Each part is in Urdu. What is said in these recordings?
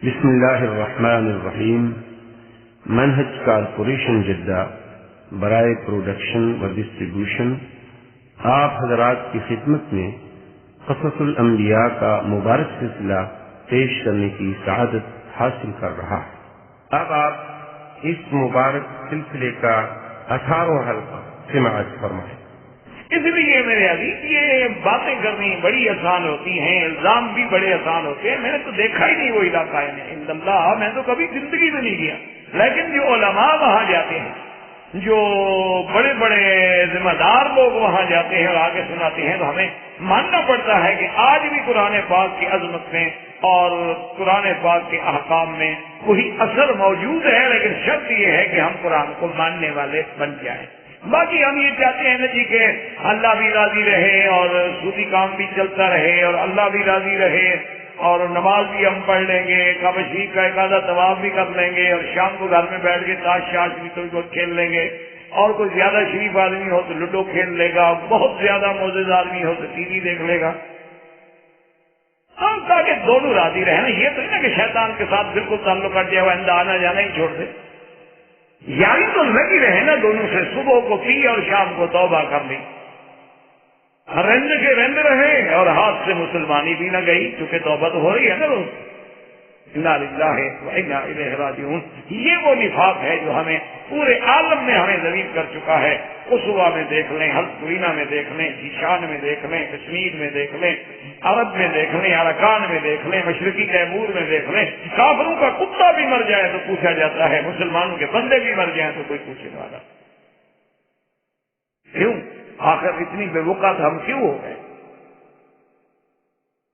بسم اللہ الرحمن الرحیم۔ منہج کارپوریشن جدہ برائے پروڈکشن و ڈسٹریبیوشن آپ حضرات کی خدمت میں قصص الانبیاء کا مبارک سلسلہ پیش کرنے کی سعادت حاصل کر رہا ہے۔ اب آپ اس مبارک سلسلے کا 18واں حلقہ سماعت فرمائیں۔ اس لیے میرے عزیز یہ باتیں کرنی بڑی آسان ہوتی ہیں، الزام بھی بڑے آسان ہوتے ہیں۔ میں نے تو دیکھا ہی نہیں وہ علاقہ اللہ، میں تو کبھی زندگی میں نہیں گیا، لیکن جو علماء وہاں جاتے ہیں، جو بڑے بڑے ذمہ دار لوگ وہاں جاتے ہیں اور آگے سناتے ہیں، تو ہمیں ماننا پڑتا ہے کہ آج بھی قرآن پاک کی عظمت میں اور قرآن پاک کے احکام میں وہی اثر موجود ہے، لیکن شرط یہ ہے کہ ہم قرآن کو ماننے والے بن جائیں۔ باقی ہم یہ چاہتے ہیں نا جی کہ اللہ بھی راضی رہے اور سودی کام بھی چلتا رہے اور اللہ بھی راضی رہے اور نماز بھی ہم پڑھ لیں گے، کعبہ شریف کا ایک آدھا طواف بھی کر لیں گے اور شام کو گھر میں بیٹھ کے تاش شاش بھی تھوڑی بہت کھیل لیں گے، اور کوئی زیادہ شریف آدمی ہو تو لوڈو کھیل لے گا، بہت زیادہ معزز آدمی ہو تو ٹی وی دیکھ لے گا۔ ہم کہا کہ دونوں راضی رہے نا، یہ تو نہیں نا کہ شیطان کے ساتھ بالکل تعلق کٹ جائے، وہ اندھا آنا جانا ہی چھوڑ دے، یعنی تو لگی رہے نا دونوں سے، صبح کو پی اور شام کو توبہ کر لی، رند کے رند رہے اور ہاتھ سے مسلمانی بھی نہ گئی، کیونکہ توبہ تو ہو رہی ہے نا روز۔ انا للہ و انا الیہ راجعون۔ یہ وہ نفاق ہے جو ہمیں پورے عالم میں ہمیں ذلیل کر چکا ہے۔ قصوہ میں دیکھ لیں، ہلسکرینہ میں دیکھ لیں، جیشان میں دیکھ لیں، کشمیر میں دیکھ لیں، عرب میں دیکھ لیں، ارکان میں دیکھ لیں، مشرقی تیمور میں دیکھ لیں، کافروں کا کتا بھی مر جائے تو پوچھا جاتا ہے، مسلمانوں کے بندے بھی مر جائیں تو کوئی پوچھنے والا۔ کیوں؟ آخر اتنی بے وقت ہم کیوں ہو گئے؟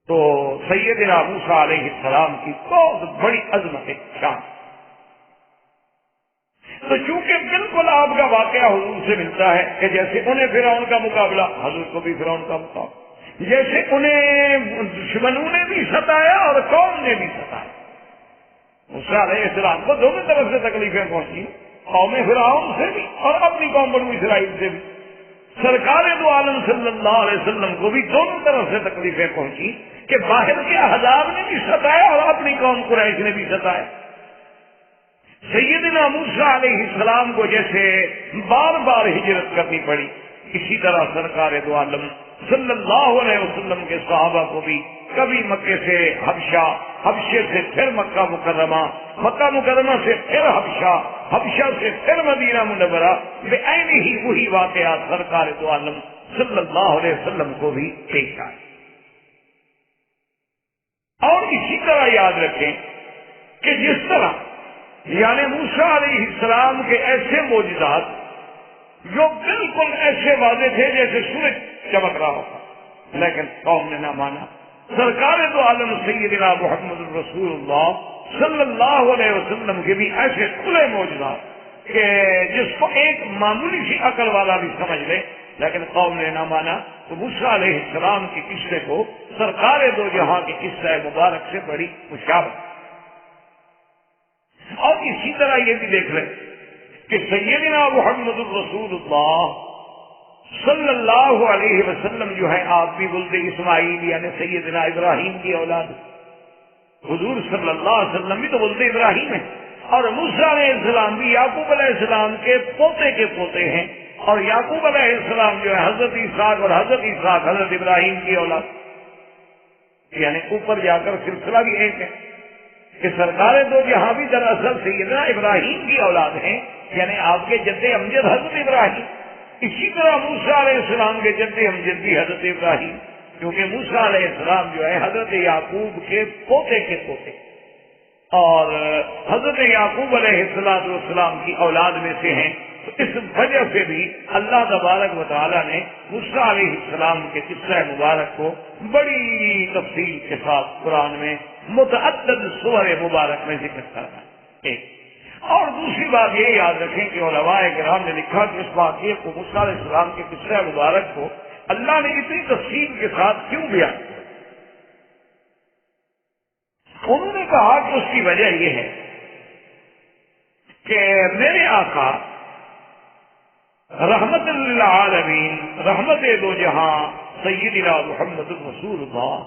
تو سیدنا موسیٰ علیہ السلام کی بہت بڑی عظمت شان، تو چونکہ بالکل آپ کا واقعہ حضور سے ملتا ہے کہ جیسے انہیں فرعون کا مقابلہ، حضور کو بھی فرعون کا مقابلہ، جیسے انہیں دشمنوں نے بھی ستایا اور قوم نے بھی ستایا۔ موسیٰ علیہ السلام کو دونوں طرف سے تکلیفیں پہنچی، قوم فرعون سے بھی اور اپنی قوم بنو اسرائیل سے بھی۔ سرکار دو عالم صلی اللہ علیہ وسلم کو بھی دونوں طرف سے تکلیفیں پہنچی کہ باہر کے احزاب نے بھی ستایا اور اپنی قوم قریش نے بھی ستایا۔ سیدنا موسیٰ علیہ السلام کو جیسے بار بار ہجرت کرنی پڑی، اسی طرح سرکار دو عالم صلی اللہ علیہ وسلم کے صحابہ کو بھی کبھی مکے سے حبشہ، حبشے سے پھر مکہ مکرمہ، مکہ مکرمہ سے پھر حبشہ، حبشہ سے پھر مدینہ منورہ، بعین ہی وہی واقعات سرکار دو عالم صلی اللہ علیہ وسلم کو بھی پیش آئے۔ اور اسی طرح یاد رکھیں کہ جس طرح یعنی موسیٰ علیہ السلام کے ایسے معجزات جو بالکل ایسے واضح تھے جیسے سورج چمک رہا ہوتا، لیکن قوم نے نہ مانا۔ سرکار دو عالم سیدنا محمد رسول اللہ صلی اللہ علیہ وسلم کے بھی ایسے کھلے معجزات کہ جس کو ایک معمولی سی عقل والا بھی سمجھ لے، لیکن قوم نے نہ مانا۔ تو موسیٰ علیہ السلام کے قصے کو سرکار دو جہاں کے قصہ مبارک سے بڑی مشابہت۔ اور اسی طرح یہ بھی دیکھ لیں کہ سیدنا محمد الرسول اللہ صلی اللہ علیہ وسلم جو ہے آپ بھی ولد اسماعیل یعنی سیدنا ابراہیم کی اولاد، حضور صلی اللہ علیہ وسلم بھی تو ولد ابراہیم ہے، اور موسیٰ علیہ السلام بھی یعقوب علیہ السلام کے پوتے کے پوتے ہیں، اور یعقوب علیہ السلام جو ہے حضرت اسحاق اور حضرت اسحاق حضرت ابراہیم کی اولاد، یعنی اوپر جا کر سلسلہ بھی ایک ہے کہ سرکار دو جہاں بھی دراصل سیدنا ابراہیم کی اولاد ہیں، یعنی آپ کے جد امجد حضرت ابراہیم۔ اسی طرح موسیٰ علیہ السلام کے جد امجد بھی حضرت ابراہیم، کیونکہ موسیٰ علیہ السلام جو ہے حضرت یعقوب کے پوتے کے پوتے، اور حضرت یعقوب علیہ السلام کی اولاد میں سے ہیں۔ تو اس وجہ سے بھی اللہ تبارک و تعالیٰ نے موسیٰ علیہ السلام کے قصہ مبارک کو بڑی تفصیل کے ساتھ قرآن میں متعدد سور مبارک میں ذکر کرنا ہے۔ اور دوسری بات یہ یاد رکھیں کہ علماء کرام نے لکھا کہ اس واقعے کو موسیٰ علیہ السلام کے قصہ مبارک کو اللہ نے اتنی تفصیل کے ساتھ کیوں بیان کیا؟ انہوں نے کہا کہ اس کی وجہ یہ ہے کہ میرے آقا رحمت للعالمین، رحمت دو جہاں سیدنا محمد رسول اللہ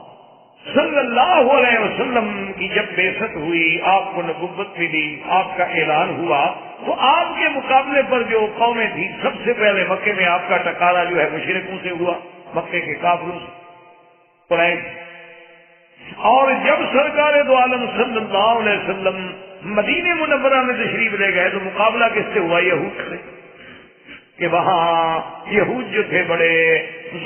صلی اللہ علیہ وسلم کی جب بعثت ہوئی، آپ کو نبوت ملی، آپ کا اعلان ہوا، تو آپ کے مقابلے پر جو قومیں تھیں، سب سے پہلے مکے میں آپ کا ٹکارا جو ہے مشرکوں سے ہوا، مکے کے کافروں سے، قریش۔ اور جب سرکار دو عالم صلی اللہ علیہ وسلم مدینہ منورہ میں تشریف لے گئے تو مقابلہ کس سے ہوا؟ یہود سے، کہ وہاں یہود جو تھے بڑے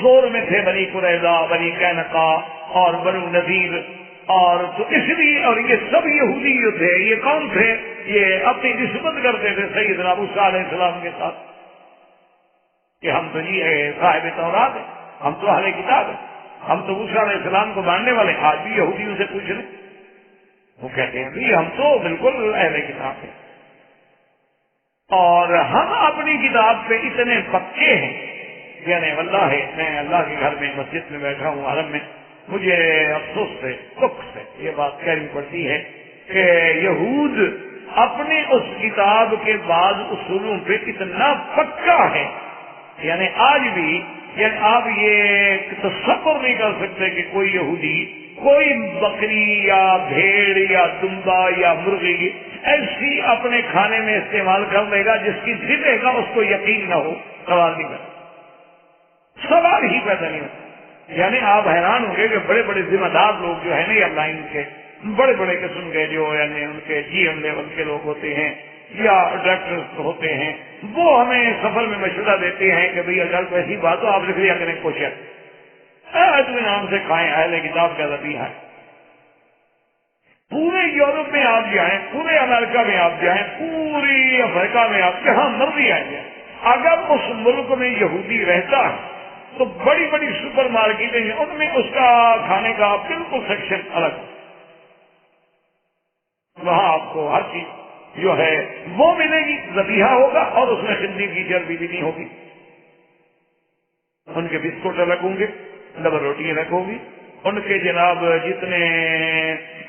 زور میں تھے، بنی قریظہ، بنی قینقاع اور بنو نذیر، اور تو اس لیے، اور یہ سب یہودی جو تھے، یہ کون تھے؟ یہ اپنی نسبت کرتے تھے سیدنا موسیٰ علیہ السلام کے ساتھ کہ ہم تو یہ صاحب تورات ہیں، ہم تو اہل کتاب ہیں، ہم تو موسیٰ علیہ السلام کو ماننے والے ہیں۔ آج بھی یہودیوں سے پوچھ لیں، وہ کہتے ہیں بھی ہم تو بالکل اہل کتاب ہیں، اور ہم اپنی کتاب پہ اتنے پکے ہیں، یعنی واللہ میں اللہ کے گھر میں مسجد میں بیٹھا ہوں حرم میں، مجھے افسوس سے، دکھ سے یہ بات کہنی پڑتی ہے کہ یہود اپنے اس کتاب کے بعض اصولوں پہ اتنا پکا ہے، یعنی آج بھی، یعنی آپ یہ تصور نہیں کر سکتے کہ کوئی یہودی کوئی بکری یا بھیڑ یا دمبا یا مرغی ایسی اپنے کھانے میں استعمال کر لے گا جس کی ذبح کا اس کو یقین نہ ہو، سوال نہیں کرتا، سوال ہی پیدا نہیں ہوتا۔ یعنی آپ حیران ہوں گے کہ بڑے بڑے ذمہ دار لوگ جو ہے نا، یا لائن کے بڑے بڑے قسم کے جو یعنی ان کے جی ایم لیول کے لوگ ہوتے ہیں یا ڈائریکٹر ہوتے ہیں، وہ ہمیں سفر میں مشورہ دیتے ہیں کہ بھئی اگر کوئی ایسی بات ہو آپ لکھ لیا کریں کوشش، اطمینان سے کھائیں، اہل کتاب کا ذبیحہ ہے۔ پورے یورپ میں آپ جائیں، پورے امریکہ میں آپ جائیں، پوری افریقہ میں آپ جہاں مرضی آ جائیں، اگر اس ملک میں یہودی رہتا ہے تو بڑی بڑی سپر مارکیٹیں ہیں، ان میں اس کا کھانے کا بالکل سیکشن الگ، وہاں آپ کو ہر چیز جو ہے وہ ملے گی، ذبیحہ ہوگا، اور اس میں خنزیر کی چربی بھی نہیں ہوگی۔ ان کے بسکٹ الگ ہوں گے، ڈبل روٹی الگ ہوگی، ان کے جناب جتنے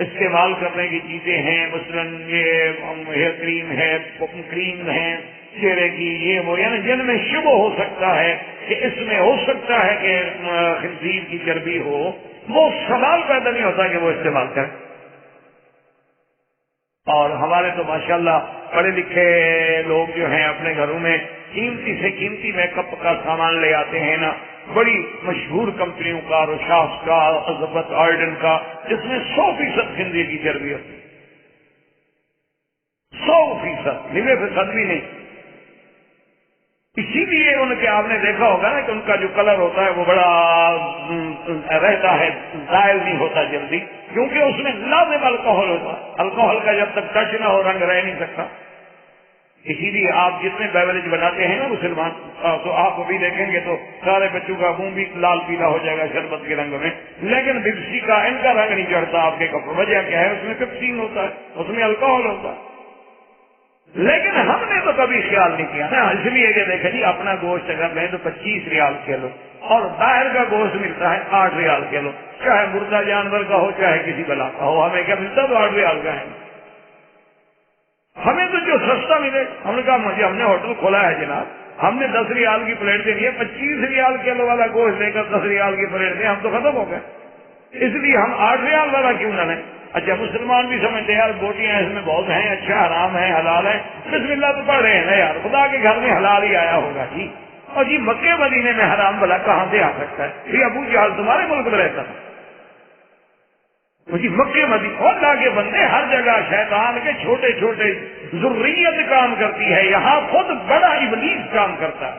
استعمال کرنے کی چیزیں ہیں، مثلاً یہ ہیئر کریم ہے، کریم ہے چہرے کی، یہ وہ، یعنی جن میں شبہ ہو سکتا ہے کہ اس میں ہو سکتا ہے کہ خنزیر کی چربی ہو، وہ سوال پیدا نہیں ہوتا کہ وہ استعمال کریں۔ اور ہمارے تو ماشاءاللہ پڑھے لکھے لوگ جو ہیں اپنے گھروں میں قیمتی سے قیمتی میک اپ کا سامان لے آتے ہیں نا، بڑی مشہور کمپنیوں کا، روشاس کا، الزفت آرڈن کا، جس میں 100% خنزیر کی چربی ہوتی ہے، 100%، 90% بھی نہیں۔ اسی لیے ان کے آپ نے دیکھا ہوگا نا کہ ان کا جو کلر ہوتا ہے وہ بڑا رہتا ہے، زائل نہیں ہوتا جلدی، کیونکہ اس میں لازم الکوہل ہوتا ہے، الکوہل کا جب تک ٹچ نہ ہو رنگ رہ نہیں سکتا۔ اسی لیے آپ جتنے بیوریج بناتے ہیں نا مسلمان، تو آپ ابھی دیکھیں گے تو سارے بچوں کا منہ بھی لال پیلا ہو جائے گا شربت کے رنگ میں، لیکن پیپسی کا ان کا رنگ نہیں چڑھتا آپ کے کپڑوں۔ وجہ کیا ہے؟ اس میں پیپسین ہوتا ہے، اس میں الکوہل ہوتا ہے۔ لیکن ہم نے تو کبھی خیال نہیں کیا نا، اس لیے کہ دیکھیں جی اپنا گوشت اگر لیں تو 25 ریال کلو، اور باہر کا گوشت ملتا ہے 8 ریال کلو، چاہے مردہ جانور کا ہو چاہے کسی بلا کا ہو، ہمیں کیا ملتا تو 8 ریال کا ہے۔ ہمیں تو جو سستا ملے، ہم نے کہا مجھے، ہم نے ہوٹل کھولا ہے جناب، ہم نے 10 ریال کی پلیٹ دینی ہے، 25 ریال کلو والا گوشت لے کر 10 ریال کی پلیٹ دیں، ہم تو ختم ہو گئے، اس لیے ہم 8 ریال والا کیوں نہ لیں۔ اچھا مسلمان بھی سمجھتے ہیں یار بوٹیاں اس میں بہت ہیں، اچھا حرام ہے حلال ہے، بسم اللہ تو پڑھ رہے ہیں نا یار، خدا کے گھر میں حلال ہی آیا ہوگا جی، اور جی مکے مدینے میں حرام بھلا کہاں سے آ سکتا ہے؟ یہ ابو جہل تمہارے ملک میں رہتا تھا جی، مکے مدینے، اور اللہ کے بندے ہر جگہ شیطان کے چھوٹے چھوٹے ذریت کام کرتی ہے، یہاں خود بڑا ابلیس کام کرتا ہے،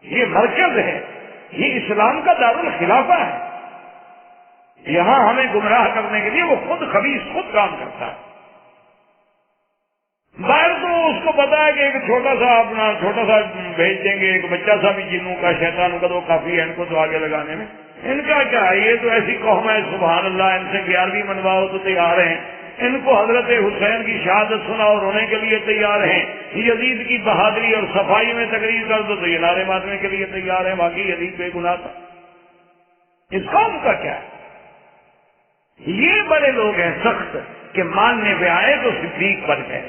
یہ مرکز ہے، یہ اسلام کا دارالخلافہ ہے، یہاں ہمیں گمراہ کرنے کے لیے وہ خود خبیث خود کام کرتا ہے۔ باہر تو اس کو پتا ہے کہ ایک چھوٹا سا بھیج دیں گے، ایک بچہ سا بھی جنوں کا شیطانوں کا تو کافی ہے ان کو تو آگے لگانے میں، ان کا کیا ہے، یہ تو ایسی قوم ہے سبحان اللہ، ان سے 11ویں منواؤ تو تیار ہیں، ان کو حضرت حسین کی شہادت سناؤ رونے کے لیے تیار ہیں، یزید کی بہادری اور صفائی میں تقریر کر دو تو یہ نعرے مارنے کے لیے تیار ہیں، باقی یزید بے گناہ تھا۔ اس قوم کا کیا ہے؟ یہ بڑے لوگ ہیں سخت کہ ماننے پہ آئے تو صدیق بن گئے،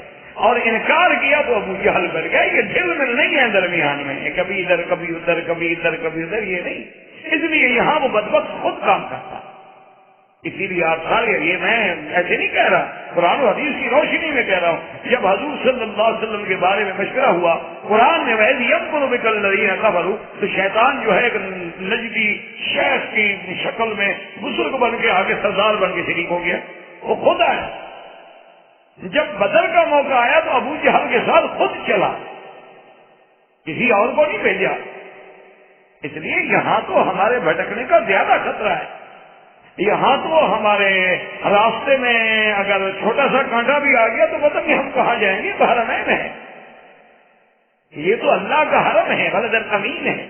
اور انکار کیا تو ابو جہل بن گئے۔ یہ دل میں نہیں ہے، درمیان میں ہے، کبھی ادھر کبھی ادھر، کبھی ادھر کبھی ادھر، یہ نہیں، اس لیے یہاں وہ بدبخت خود کام کرتا، اسی لیے آپ سارے، یہ میں ایسے نہیں کہہ رہا، قرآن و حدیث کی روشنی میں کہہ رہا ہوں. جب حضور صلی اللہ علیہ وسلم کے بارے میں مشورہ ہوا، قرآن نے وَإِذْ يَمْكُرُ بِكَ الَّذِينَ كَفَرُوا، تو شیطان جو ہے ایک نجدی شیخ کی شکل میں بزرگ بن کے آگے سردار بن کے شریک ہو گیا. وہ خود آیا. جب بدر کا موقع آیا تو ابو جہل کے ساتھ خود چلا، کسی اور کو نہیں بھیجا. اس لیے یہاں تو ہمارے بھٹکنے کا زیادہ خطرہ ہے. یہاں تو ہمارے راستے میں اگر چھوٹا سا کانٹا بھی آ گیا تو پتہ نہیں ہم کہاں جائیں گے. حرمین ہے، یہ تو اللہ کا حرم ہے، بلد امین ہے.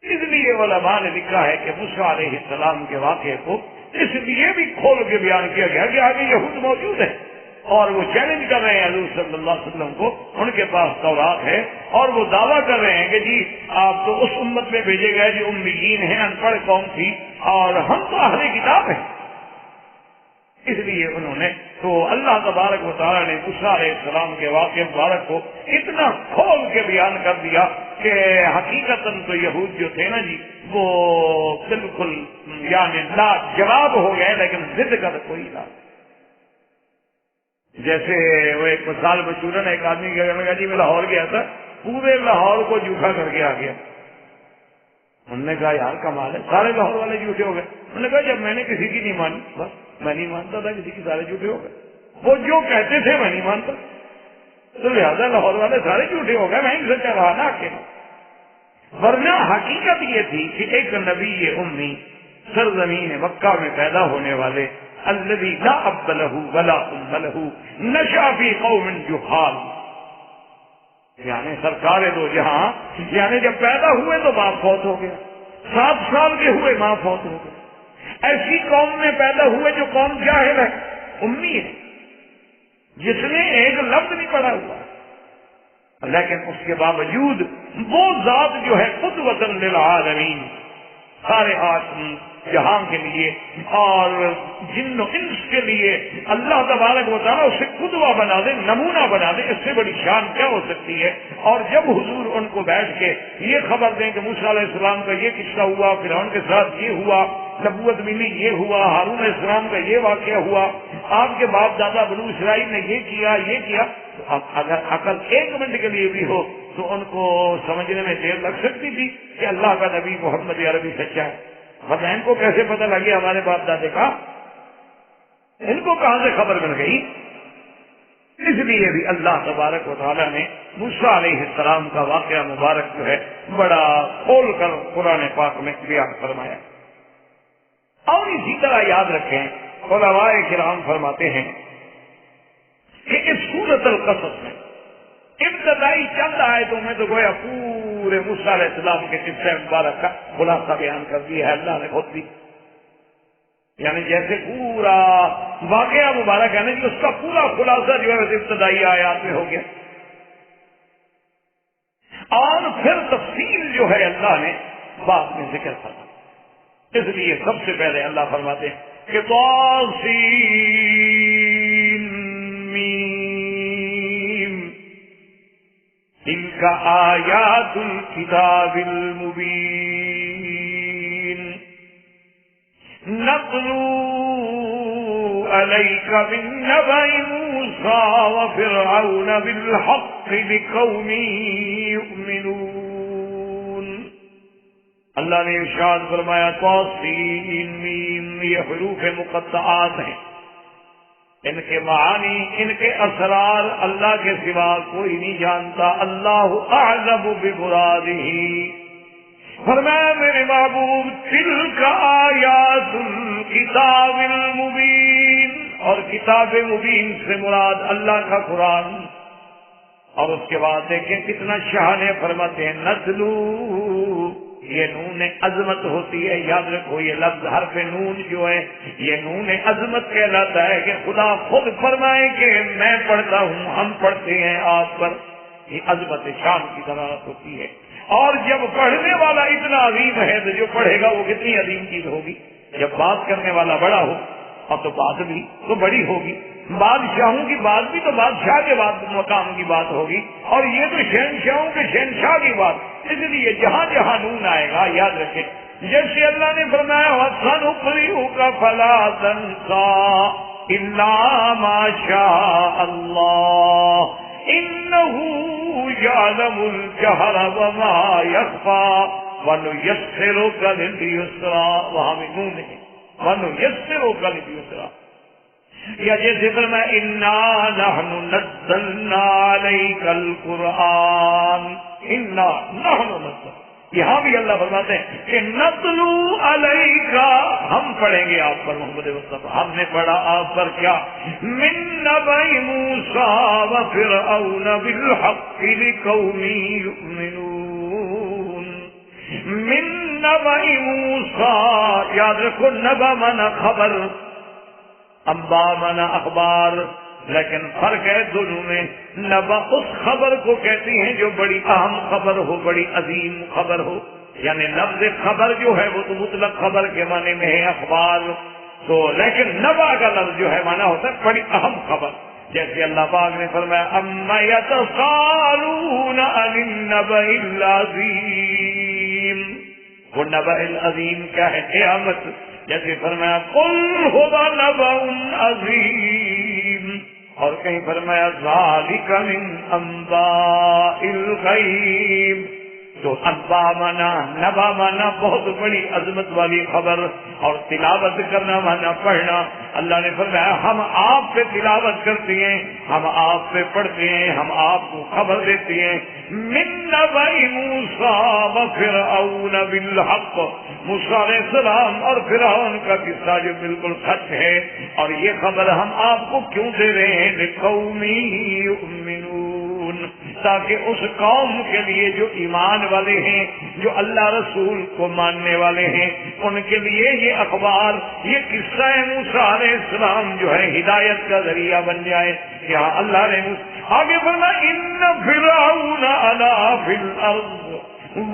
اس لیے علماء نے لکھا ہے کہ موسیٰ علیہ السلام کے واقعے کو اس لیے بھی کھول کے بیان کیا گیا کہ آگے یہود موجود ہیں اور وہ چیلنج کر رہے ہیں حضور صلی اللہ علیہ وسلم کو. ان کے پاس تورات ہے اور وہ دعویٰ کر رہے ہیں کہ جی آپ تو اس امت میں بھیجے گئے جو امیین ہیں، ان پڑھ قوم تھی، اور ہم تو اہل کتاب ہیں. اس لیے انہوں نے تو اللہ تبارک و تعالیٰ نے موسیٰ علیہ السلام کے واقعے مبارک کو اتنا کھول کے بیان کر دیا کہ حقیقتاً تو یہود جو تھے نا جی وہ بالکل یعنی لا جواب ہو گئے، لیکن ضد کا تو کوئی نہ. جیسے وہ ایک مثال مشہور ہے، ایک آدمی کہا جی میں لاہور گیا تھا، پورے لاہور کو جھوٹا کر کے آ گیا. انہوں نے کہا یار کمال ہے، سارے لاہور والے جھوٹے ہو گئے. انہوں نے کہا جب میں نے کسی کی نہیں مانی، بس میں نہیں مانتا تھا کسی کی، سارے جھوٹے ہو گئے. وہ جو کہتے تھے میں نہیں مانتا، تو لہٰذا لاہور والے سارے جھوٹے ہو گئے، میں ہی سچا رہا نا اکیلا. ورنہ حقیقت یہ تھی کہ ایک نبی امی سرزمین مکہ میں پیدا ہونے والے، الذی لا اب لہ ولا ام لہ نشأ فی قوم جہال، یعنی سرکار دو جہاں، یعنی جب پیدا ہوئے تو باپ فوت ہو گیا، 7 سال کے ہوئے ماں فوت ہو گئی. ایسی قوم میں پیدا ہوئے جو قوم جاہل ہے، امی ہے، جس نے ایک لفظ نہیں پڑھا ہوا، لیکن اس کے باوجود وہ ذات جو ہے قدوۃ للعالمین، سارے جہاں کے لیے اور جن و انس کے لیے اللہ تبارک و تعالیٰ اسے قدوہ بنا دے، نمونہ بنا دے، اس سے بڑی شان کیا ہو سکتی ہے. اور جب حضور ان کو بیٹھ کے یہ خبر دیں کہ موسیٰ علیہ السلام کا یہ قصہ ہوا، فرعون کے ساتھ یہ ہوا، نبوت ملی یہ ہوا، ہارون علیہ السلام کا یہ واقعہ ہوا، آپ کے باپ دادا بنو اسرائیل نے یہ کیا یہ کیا، تو اب اگر عقل 1 منٹ کے لیے بھی ہو تو ان کو سمجھنے میں دیر لگ سکتی تھی کہ اللہ کا نبی محمد عربی سچا ہے. ورنہ ان کو کیسے پتہ لگی ہمارے باپ دادے کا؟ ان کو کہاں سے خبر مل گئی؟ اس لیے بھی اللہ تبارک و تعالیٰ نے موسیٰ علیہ السلام کا واقعہ مبارک جو ہے بڑا کھول کر قرآن پاک میں بیان فرمایا. اور اسی طرح یاد رکھیں علماء کرام فرماتے ہیں کہ اس سورۃ القصص میں ابتدائی چند آیتوں میں تو گویا پورے موسیٰ علیہ السلام کے قصہ مبارک کا خلاصہ بیان کر دیا ہے اللہ نے خود بھی. یعنی جیسے پورا واقعہ مبارک ہے نا کہ اس کا پورا خلاصہ جو ہے ابتدائی آیات میں ہو گیا، اور پھر تفصیل جو ہے اللہ نے بعد میں ذکر کرنا. اس لیے سب سے پہلے اللہ فرماتے ہیں کہ تلک آیات الکتاب المبین نتلو علیک من نبأ موسیٰ وفرعون بالحق لقوم یؤمنون. اللہ نے ارشاد فرمایا طاسین میم، یہ حروف مقطعات ہیں، ان کے معانی ان کے اسرار اللہ کے سوا کوئی نہیں جانتا، اللہ اعلم بمرادہ. فرمایا میرے محبوب تلک آیات الکتاب المبین، اور کتاب مبین سے مراد اللہ کا قرآن. اور اس کے بعد دیکھیں کتنا شان ہے، فرماتے ہیں نتلو، یہ نون عظمت ہوتی ہے، یاد رکھو یہ لفظ حرف نون جو ہے یہ نون عظمت کہلاتا ہے کہ خدا خود فرمائے کہ میں پڑھتا ہوں، ہم پڑھتے ہیں آپ پر، یہ عظمت شان کی دلالت ہوتی ہے. اور جب پڑھنے والا اتنا عظیم ہے تو جو پڑھے گا وہ کتنی عظیم چیز ہوگی. جب بات کرنے والا بڑا ہو اور تو بات بھی تو بڑی ہوگی. بادشاہوں کی بات بھی تو بادشاہ کے بعد مقام کی بات ہوگی، اور یہ تو شہنشاہوں کے شہنشاہ کی بات. اس لیے جہاں جہاں نون آئے گا یاد رکھیں جیسے اللہ نے فرمایا وَسَنُقْرِئُكَ فَلَا تَنْسَىٰ إِلَّا مَا شَاءَ اللَّهُ إِنَّهُ يَعْلَمُ الْجَهْرَ وَمَا يَخْفَىٰ وَنُيَسِّرُكَ لِلْيُسْرَىٰ وہاں بھی نون ہے وَنُيَسِّرُكَ لِلْيُسْرَىٰ. یا جیسے فرمایا اِنَّا نَحْنُ نَزَّلْنَا عَلَيْكَ الْقُرْآنَ اِنَّا نَحْنُ نَزَّلْنَا. یہاں بھی اللہ فرماتے ہیں کہ نَتْلُو عَلَيْكَ ہم پڑھیں گے آپ پر محمد مصطفیٰ ہم نے پڑھا آپ پر کیا مِن نَبَإِ مُوسَىٰ وَفِرْعَوْنَ بِالْحَقِّ لِقَوْمٍ يُؤْمِنُونَ. مِن نَبَإِ مُوسَىٰ یاد رکھو نبا مانا خبر انبا مانا اخبار لیکن فرق ہے دونوں میں. نبا اس خبر کو کہتی ہیں جو بڑی اہم خبر ہو بڑی عظیم خبر ہو یعنی لفظ خبر جو ہے وہ تو مطلق خبر کے معنی میں ہے اخبار تو لیکن نبا کا لفظ جو ہے معنی ہوتا ہے بڑی اہم خبر. جیسے اللہ پاک نے فرمایا اما یتسالون عن النبأ العظیم. وہ نبأ العظیم کیا ہے قیامت. جیسے فرمایا قل هو نبأ عظیم اور کہیں فرمایا ذالک من انباء الغیب. تو انبا مانا نبا مانا بہت بڑی عظمت والی خبر اور تلاوت کرنا مانا پڑھنا. اللہ نے فرمایا ہم آپ پہ تلاوت کرتے ہیں ہم آپ پہ پڑھتے ہیں ہم آپ کو خبر دیتے ہیں. من نبأ موسیٰ وفرعون بالحق موسیٰ علیہ السلام اور فرعون کا قصہ جو بالکل سچ ہے اور یہ خبر ہم آپ کو کیوں دے رہے ہیں لقوم یؤمنون تاکہ اس قوم کے لیے جو ایمان والے ہیں جو اللہ رسول کو ماننے والے ہیں ان کے لیے یہ اخبار یہ قصہ موسیٰ علیہ السلام جو ہے ہدایت کا ذریعہ بن جائے. یہاں اللہ نے آگے فرمایا ان فرعون علا فی الارض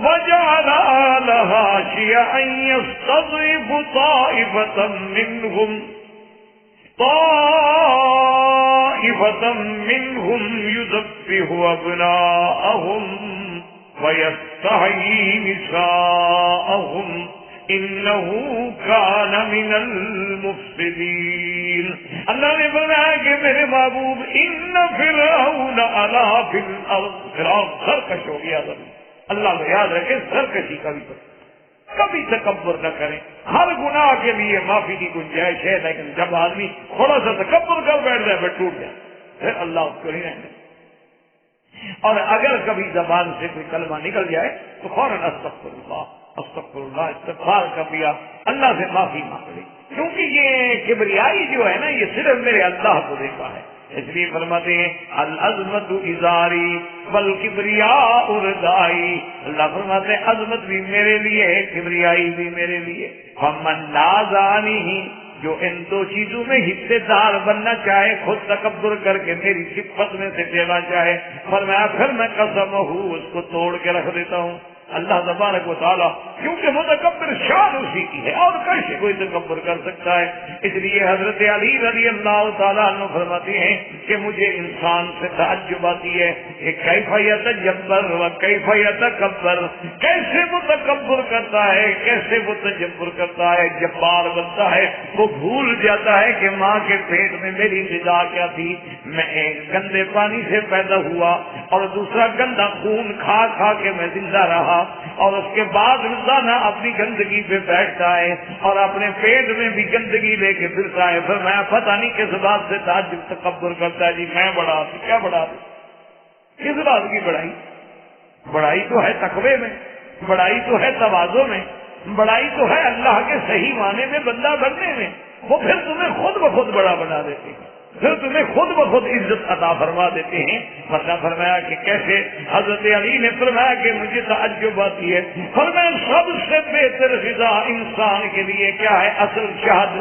وجعل اہلہا شیعا یستضعف طائفة منہم یذبح ابناءہم ویستحیی نساءہم انہو کان من المفسدین. اللہ نے فرمایا کہ میرے محبوب ان فرعون علا فی الارض فرعون سرکش ہو گیا. اللہ کو یاد رکھے سرکشی کبھی تکبر نہ کریں. ہر گناہ کے لیے معافی کی گنجائش ہے لیکن جب آدمی تھوڑا سا تکبر کر بیٹھ جائے پھر ٹوٹ جائے پھر اللہ اس کو نہیں رہنے. اور اگر کبھی زبان سے کوئی کلمہ نکل جائے تو فوراً استغفر اللہ استغفار کر لیا اللہ سے معافی مانگ لی کیونکہ یہ کبریائی جو ہے نا یہ صرف میرے اللہ کو دیکھا ہے. اس لیے فرماتے ہیں العظمت ازاری والکبریاء ردائی. اللہ فرماتے ہیں عظمت بھی میرے لیے ہے کبریائی بھی میرے لیے. فمن نازعنی جو ان دو چیزوں میں حصے دار بننا چاہے خود تکبر کر کے میری صفت میں سے دینا چاہے فرمایا پھر میں قسم ہوں اس کو توڑ کے رکھ دیتا ہوں. اللہ تبارک و تعالیٰ کیونکہ متکبر شان اسی کی ہے اور کیسے کوئی تکبر کر سکتا ہے. اس لیے حضرت علی رضی اللہ تعالیٰ عنہ فرماتے ہیں کہ مجھے انسان سے تعجب آتی ہے کہ کیف یتجبر و کیف یتکبر کیسے وہ تکبر کرتا ہے کیسے وہ تجبر کرتا ہے جبار بنتا ہے. وہ بھول جاتا ہے کہ ماں کے پیٹ میں میری غذا کیا تھی. میں ایک گندے پانی سے پیدا ہوا اور دوسرا گندا خون کھا کھا کے میں زندہ رہا اور اس کے بعد روزانہ اپنی گندگی پہ بیٹھتا ہے اور اپنے پیٹ میں بھی گندگی لے کے پھرتا ہے. پھر میں پتہ نہیں کس بات سے تعجب تکبر کرتا ہے جی میں بڑا کیا بڑا کس بات کی بڑائی. بڑائی تو ہے تقوی میں بڑائی تو ہے تواضع میں بڑائی تو ہے اللہ کے صحیح معنی میں بندہ بننے میں. وہ پھر تمہیں خود بخود بڑا بنا دیتے ہیں پھر تمہیں خود بخود عزت عطا فرما دیتے ہیں. ورنہ فرمایا کہ کیسے حضرت علی نے فرمایا کہ مجھے تعجب آتی ہے فرمایا سب سے بہتر غذا انسان کے لیے کیا ہے اصل شہد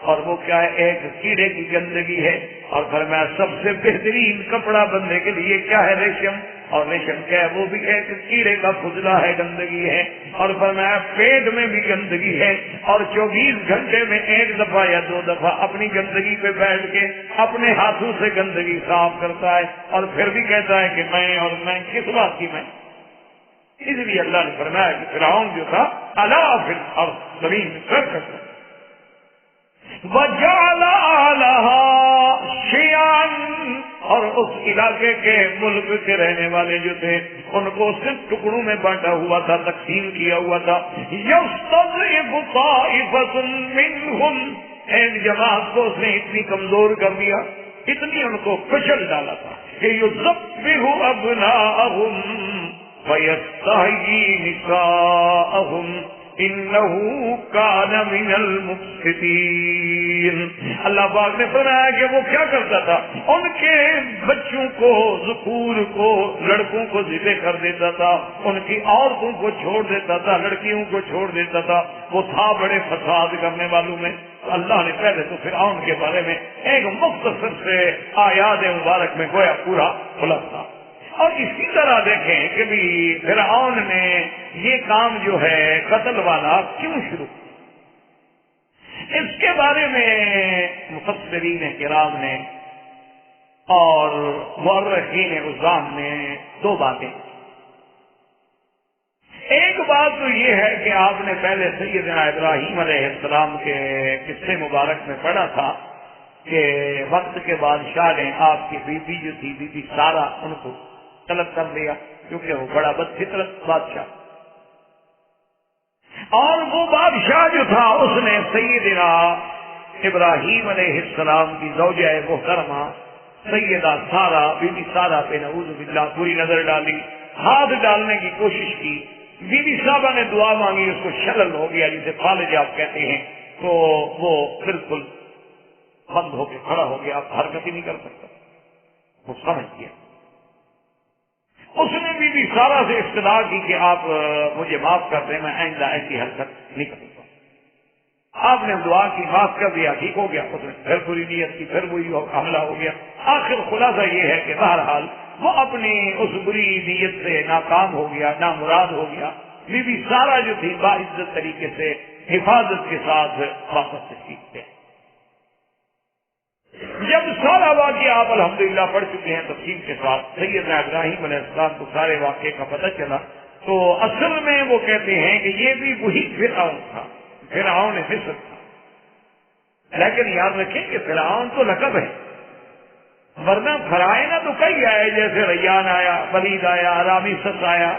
اور وہ کیا ہے ایک کیڑے کی گندگی ہے. اور فرمایا سب سے بہترین کپڑا بننے کے لیے کیا ہے ریشم اور ریشم کیا ہے وہ بھی ایک کیڑے کا فضلہ ہے گندگی ہے. اور فرمایا پیٹ میں بھی گندگی ہے اور 24 گھنٹے میں ایک دفعہ یا 2 دفعہ اپنی گندگی پہ بیٹھ کے اپنے ہاتھوں سے گندگی صاف کرتا ہے اور پھر بھی کہتا ہے کہ میں اور میں کس بات کی میں. اس لیے اللہ نے فرمایا کہ فرعون جو تھا الا فی الارض، زمین میں فرقت وجعل اہلہا شیعاً، اور اس علاقے کے ملک کے رہنے والے جو تھے ان کو اس نے ٹکڑوں میں بانٹا ہوا تھا، تقسیم کیا ہوا تھا. یستضعف طائفۃ منہم، ایک جماعت کو اس نے اتنی کمزور کر دیا، اتنی ان کو کچل ڈالا تھا کہ یذبح ابناءہم ویستحیی نساءہم انہو کان من المفسدین. اللہ پاک نے فرمایا کہ وہ کیا کرتا تھا، ان کے بچوں کو، ذکور کو، لڑکوں کو ذبح کر دیتا تھا، ان کی عورتوں کو چھوڑ دیتا تھا، لڑکیوں کو چھوڑ دیتا تھا. وہ تھا بڑے فساد کرنے والوں میں. اللہ نے پہلے تو فرعون کے بارے میں ایک مختصر سے آیات مبارک میں گویا پورا خلاصہ. اور اسی طرح دیکھیں کہ بھی فرعون نے یہ کام جو ہے قتل والا کیوں شروع، اس کے بارے میں مفسرین کرام نے اور مورخین عظام نے دو باتیں. ایک بات تو یہ ہے کہ آپ نے پہلے سیدنا ابراہیم علیہ السلام کے قصے مبارک میں پڑھا تھا کہ وقت کے بادشاہ نے آپ کی بیوی جو تھی بی بی سارہ ان کو طلب کر لیا، کیونکہ وہ بڑا بد فطرت بادشاہ، اور وہ بادشاہ جو تھا اس نے سیدنا ابراہیم علیہ السلام کی زوجہ محترمہ سیدہ سارہ بی بی سارہ پہ نعوذ باللہ پوری نظر ڈالی، ہاتھ ڈالنے کی کوشش کی. بی بی صاحبہ نے دعا مانگی، اس کو شلل ہو گیا جسے فالج آپ کہتے ہیں، تو وہ بالکل بند ہو کے کھڑا ہو گیا، آپ حرکت ہی نہیں کر سکتا. وہ سمجھ گیا. اس نے بی بی سارہ سے استدعا کی کہ آپ مجھے معاف کر دیں، میں آئندہ ایسی حرکت نہیں کروں گا. آپ نے دعا کی، معاف کر دیا، ٹھیک ہو گیا. اس نے پھر پوری نیت کی، پھر وہی حملہ ہو گیا. آخر خلاصہ یہ ہے کہ بہرحال وہ اپنی اس بری نیت سے ناکام ہو گیا، نامراد ہو گیا. بی بی سارہ جو تھی باعزت طریقے سے حفاظت کے ساتھ واپس تشریف لے. جب سارا واقعہ آپ الحمدللہ پڑھ چکے ہیں تفصیل کے ساتھ، سیدنا ابراہیم علیہ السلام کو سارے واقعے کا پتہ چلا، تو اصل میں وہ کہتے ہیں کہ یہ بھی وہی فرعون تھا، فرعون مصر تھا. لیکن یاد رکھیں کہ فرعون تو لقب ہے، ورنہ فرائنا تو کئی آئے، جیسے ریان آیا، ولید آیا، رامسس آیا،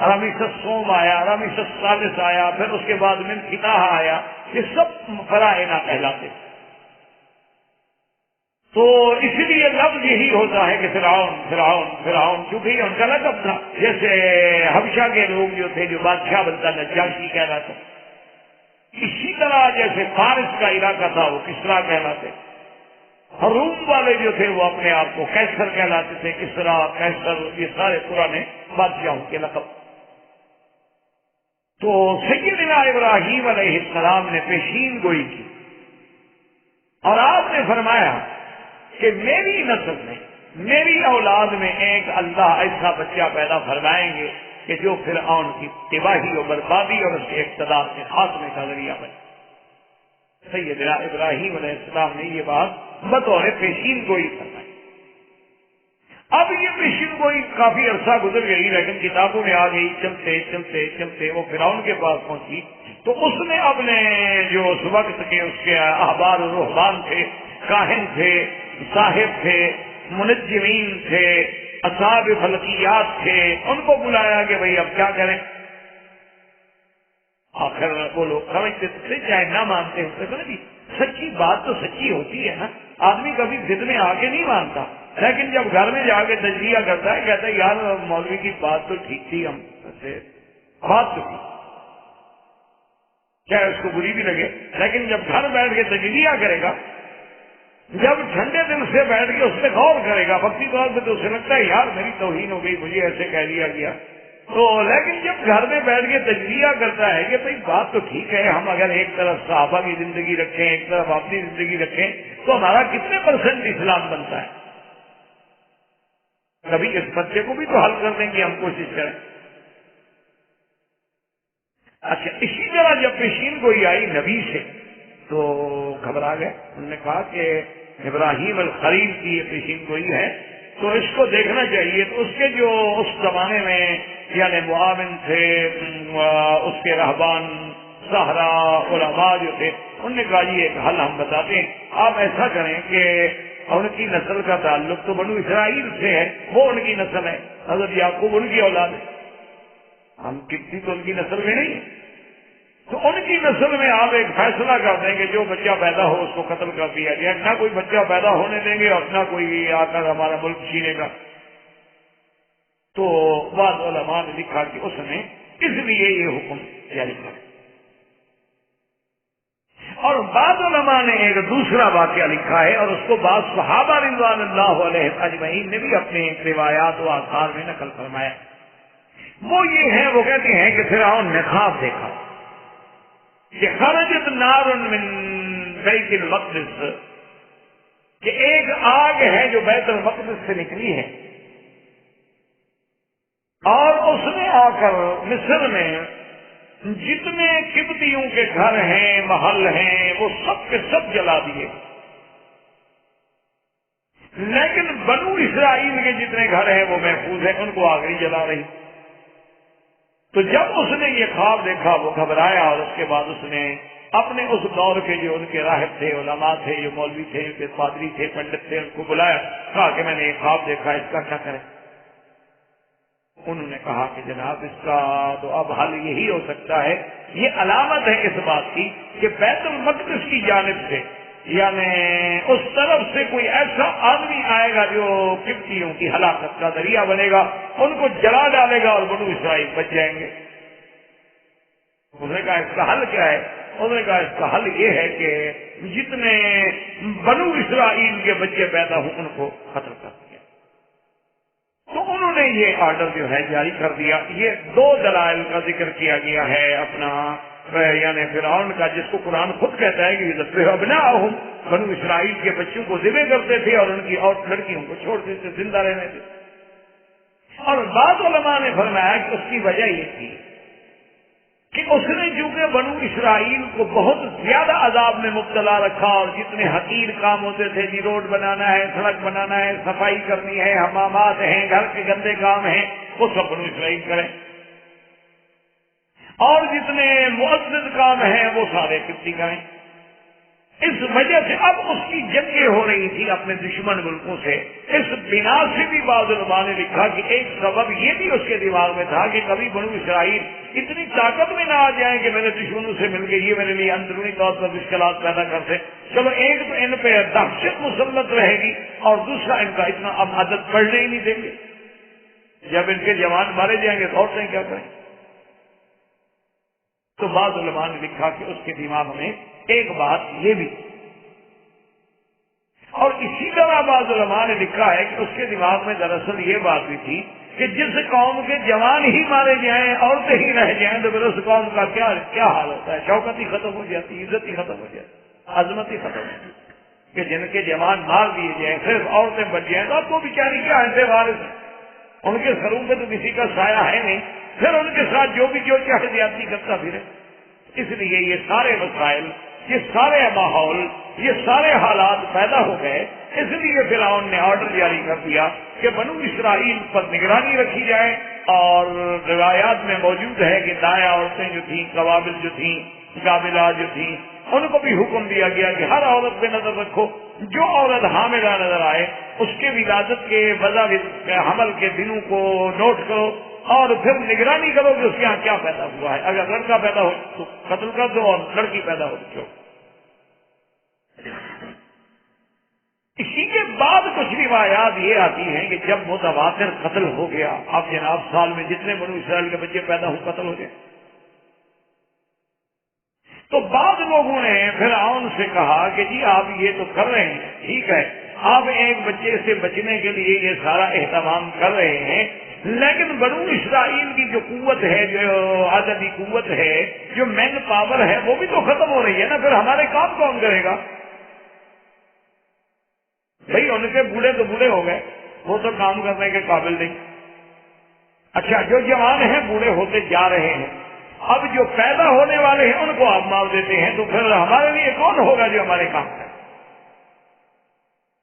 رامسس سوم آیا، رامسس ثالث آیا، پھر اس کے بعد منفتاح آیا. یہ سب فرائنا کہلاتے. تو اس لیے لفظ یہی ہوتا ہے کہ فرعون فرعون فرعون، کیونکہ یہ ان کا لقب تھا. جیسے حبشہ کے لوگ جو تھے جو بادشاہ بنتا نجاشی کہلاتے، اسی طرح جیسے فارس کا علاقہ تھا وہ کسرا کہلاتے، روم والے جو تھے وہ اپنے آپ کو کیسر کہلاتے تھے، کسرا، کیسر، یہ سارے پرانے بادشاہوں کے لقب. تو سیدنا ابراہیم علیہ السلام نے پیشین گوئی کی اور آپ نے فرمایا کہ میری نسل میں، میری اولاد میں ایک اللہ ایسا بچہ پیدا فرمائیں گے کہ جو فرعون کی تباہی اور بربادی اور اس کے اقتدار کے خاتمے کا ذریعہ بنے. سیدنا ابراہیم علیہ السلام نے یہ بات بطور پیشین گوئی فرمائی. اب یہ پیشین گوئی کافی عرصہ گزر گئی، لیکن کتابوں میں آ گئی. چلتے چلتے چلتے وہ فرعون کے پاس پہنچی تو اس نے اپنے جو اس وقت کے اس کے احبار و رہبان تھے، کاہن تھے، صاحب تھے، منجمین تھے، اصحاب فلکیات تھے، ان کو بلایا کہ بھئی اب کیا کریں. آخر وہ لوگ سمجھتے تھے چاہے نہ مانتے ہوتے تھے جی، سچی بات تو سچی ہوتی ہے نا، آدمی کبھی ضد میں آ کے نہیں مانتا، لیکن جب گھر میں جا کے تجزیہ کرتا ہے کہتا ہے یار مولوی کی بات تو ٹھیک تھی، ہم سے بات تو تھی، چاہے اس کو بری بھی لگے، لیکن جب گھر بیٹھ کے تجزیہ کرے گا، جب ٹھنڈے دل سے بیٹھ کے اس پہ غور کرے گا، وقتی طور پہ تو اسے لگتا ہے یار میری توہین ہو گئی، مجھے ایسے کہہ دیا گیا. تو لیکن جب گھر میں بیٹھ کے تجزیہ کرتا ہے کہ بھئی بات تو ٹھیک ہے، ہم اگر ایک طرف صحابہ کی زندگی رکھیں، ایک طرف اپنی زندگی رکھیں، تو ہمارا کتنے % اسلام بنتا ہے. کبھی اس بچے کو بھی تو حل کر دیں گے، ہم کوشش کریں. اچھا، اسی طرح جب پیشین گوئی آئی نبی سے تو گھبرا گئے. انہوں نے کہا کہ ابراہیم الخلیل کی یہ پیشین گوئی ہے تو اس کو دیکھنا چاہیے. تو اس کے جو اس زمانے میں یعنی معاون تھے، اس کے رہبان سہرا علماء جو تھے، انہوں نے کہا یہ ایک حل ہم بتاتے ہیں، آپ ایسا کریں کہ ان کی نسل کا تعلق تو بنو اسرائیل سے ہے، وہ ان کی نسل ہے، حضرت یعقوب ان کی اولاد ہے، ہم کسی تو ان کی نسل میں نہیں، تو ان کی نسل میں آپ ایک فیصلہ کر دیں کہ جو بچہ پیدا ہو اس کو قتل کر دیا جائے، نہ کوئی بچہ پیدا ہونے دیں گے اور نہ کوئی آ کر ہمارا ملک چھینے گا۔ تو بعض علماء نے لکھا کہ اس نے اس لیے یہ حکم جاری کیا، اور بعض علماء نے ایک دوسرا واقعہ لکھا ہے اور اس کو بعض صحابہ رضوان اللہ علیہم اجمعین نے بھی اپنے روایات و آثار میں نقل فرمایا۔ وہ یہ ہے، وہ کہتے ہیں کہ فرعون نے خواب دیکھا کہ خرجت نار من بیت المقدس، کہ ایک آگ ہے جو بیت المقدس سے نکلی ہے، اور اس نے آ کر مصر میں جتنے قبطیوں کے گھر ہیں، محل ہیں، وہ سب کے سب جلا دیے، لیکن بنو اسرائیل کے جتنے گھر ہیں وہ محفوظ ہیں، ان کو آگ نہیں جلا رہی۔ تو جب اس نے یہ خواب دیکھا وہ گھبرایا، اور اس کے بعد اس نے اپنے اس دور کے جو ان کے راہب تھے، علماء تھے، جو مولوی تھے، جو پادری تھے، پنڈت تھے، ان کو بلایا، کہا کہ میں نے یہ خواب دیکھا، اس کا کیا کریں؟ انہوں نے کہا کہ جناب اس کا تو اب حل یہی ہو سکتا ہے، یہ علامت ہے اس بات کی کہ بیت المقدس کی جانب سے، یعنی اس طرف سے کوئی ایسا آدمی آئے گا جو قبطیوں کی ہلاکت کا ذریعہ بنے گا، ان کو جلا ڈالے گا اور بنو اسرائیل بچ جائیں گے۔ اس نے کہا اس کا حل کیا ہے؟ انہوں نے کہا اس کا حل یہ ہے کہ جتنے بنو اسرائیل کے بچے پیدا ہوں ان کو قتل کر دیا۔ تو انہوں نے یہ آرڈر جو ہے جاری کر دیا۔ یہ دو دلائل کا ذکر کیا گیا ہے اپنا، یعنی فرعون کا، جس کو قرآن خود کہتا ہے کہ یہ ابناءہم، بنو اسرائیل کے بچوں کو ذبح کرتے تھے اور ان کی اور لڑکیوں کو چھوڑ دیتے زندہ رہنے تھے۔ اور بعض علماء نے فرمایا کہ اس کی وجہ یہ تھی کہ اس نے چونکہ بنو اسرائیل کو بہت زیادہ عذاب میں مبتلا رکھا، اور جتنے حقیر کام ہوتے تھے، جی روڈ بنانا ہے، سڑک بنانا ہے، صفائی کرنی ہے، حمامات ہیں، گھر کے گندے کام ہیں، وہ سب بنو اسرائیل کریں، اور جتنے مؤثر کام ہیں وہ سارے قبطی کریں۔ اس وجہ سے اب اس کی جنگیں ہو رہی تھی اپنے دشمن ملکوں سے۔ اس بنا سے بھی بعض علماء نے لکھا کہ ایک سبب یہ بھی اس کے دماغ میں تھا کہ کبھی بنو اسرائیل اتنی طاقت میں نہ آ جائیں کہ میرے دشمنوں سے مل کے یہ میرے لیے اندرونی طور پر مشکلات پیدا کرتے۔ چلو ایک تو ان پہ دہشت مسلط رہے گی، اور دوسرا ان کا اتنا اب عادت پڑھنے ہی نہیں دیں گے۔ جب ان کے جوان مارے جائیں گے تو عورتیں کیا کریں؟ تو بعض علماء نے لکھا کہ اس کے دماغ میں ایک بات یہ بھی، اور اسی طرح بعض علماء نے لکھا ہے کہ اس کے دماغ میں دراصل یہ بات بھی تھی کہ جس قوم کے جوان ہی مارے جائیں، عورتیں ہی رہ جائیں، تو پھر اس قوم کا کیا حال ہوتا ہے؟ شوکت ہی ختم ہو جاتی، عزت ہی ختم ہو جاتی، عظمت ہی ختم ہو جاتی، کہ جن کے جوان مار دیے جائیں، صرف عورتیں بچ جائیں، تو اب وہ بیچاری کیا ہیں، وارث ہیں، ان کے سروں پہ تو کسی کا سایہ ہے نہیں، پھر ان کے ساتھ جو چاہے زیادتی کرتا پھرے۔ اس لیے یہ سارے مسائل، یہ سارے ماحول، یہ سارے حالات پیدا ہو گئے۔ اس لیے فرعون نے آرڈر جاری کر دیا کہ بنو اسرائیل پر نگرانی رکھی جائے، اور روایات میں موجود ہے کہ دایا عورتیں جو تھیں، قوابل جو تھیں، قابلہ جو تھیں، ان کو بھی حکم دیا گیا کہ ہر عورت پہ نظر رکھو، جو عورت حاملہ نظر آئے اس کے ولادت کے وضع حمل کے دنوں کو نوٹ کرو، اور پھر نگرانی کرو کہ اس کے یہاں کیا پیدا ہوا ہے۔ اگر لڑکا پیدا ہو تو قتل کر دو، اور لڑکی پیدا ہو تو اسی کے بعد کچھ روایات یہ آتی ہیں کہ جب متواتر قتل ہو گیا، اب جناب سال میں جتنے بنو اسرائیل کے بچے پیدا ہو قتل ہو گئے، تو بعض لوگوں نے فرعون سے کہا کہ جی آپ یہ تو کر رہے ہیں، ٹھیک ہے، آپ ایک بچے سے بچنے کے لیے یہ سارا اہتمام کر رہے ہیں، لیکن بنو اسرائیل کی جو قوت ہے، جو عددی قوت ہے، جو مین پاور ہے، وہ بھی تو ختم ہو رہی ہے نا، پھر ہمارے کام کون کرے گا؟ بھائی ان کے بوڑھے تو بوڑھے ہو گئے، وہ تو کام کرنے کے قابل نہیں۔ اچھا، جو جوان ہیں بوڑھے ہوتے جا رہے ہیں، اب جو پیدا ہونے والے ہیں ان کو آپ مار دیتے ہیں، تو پھر ہمارے لیے کون ہوگا جو ہمارے کام کرے؟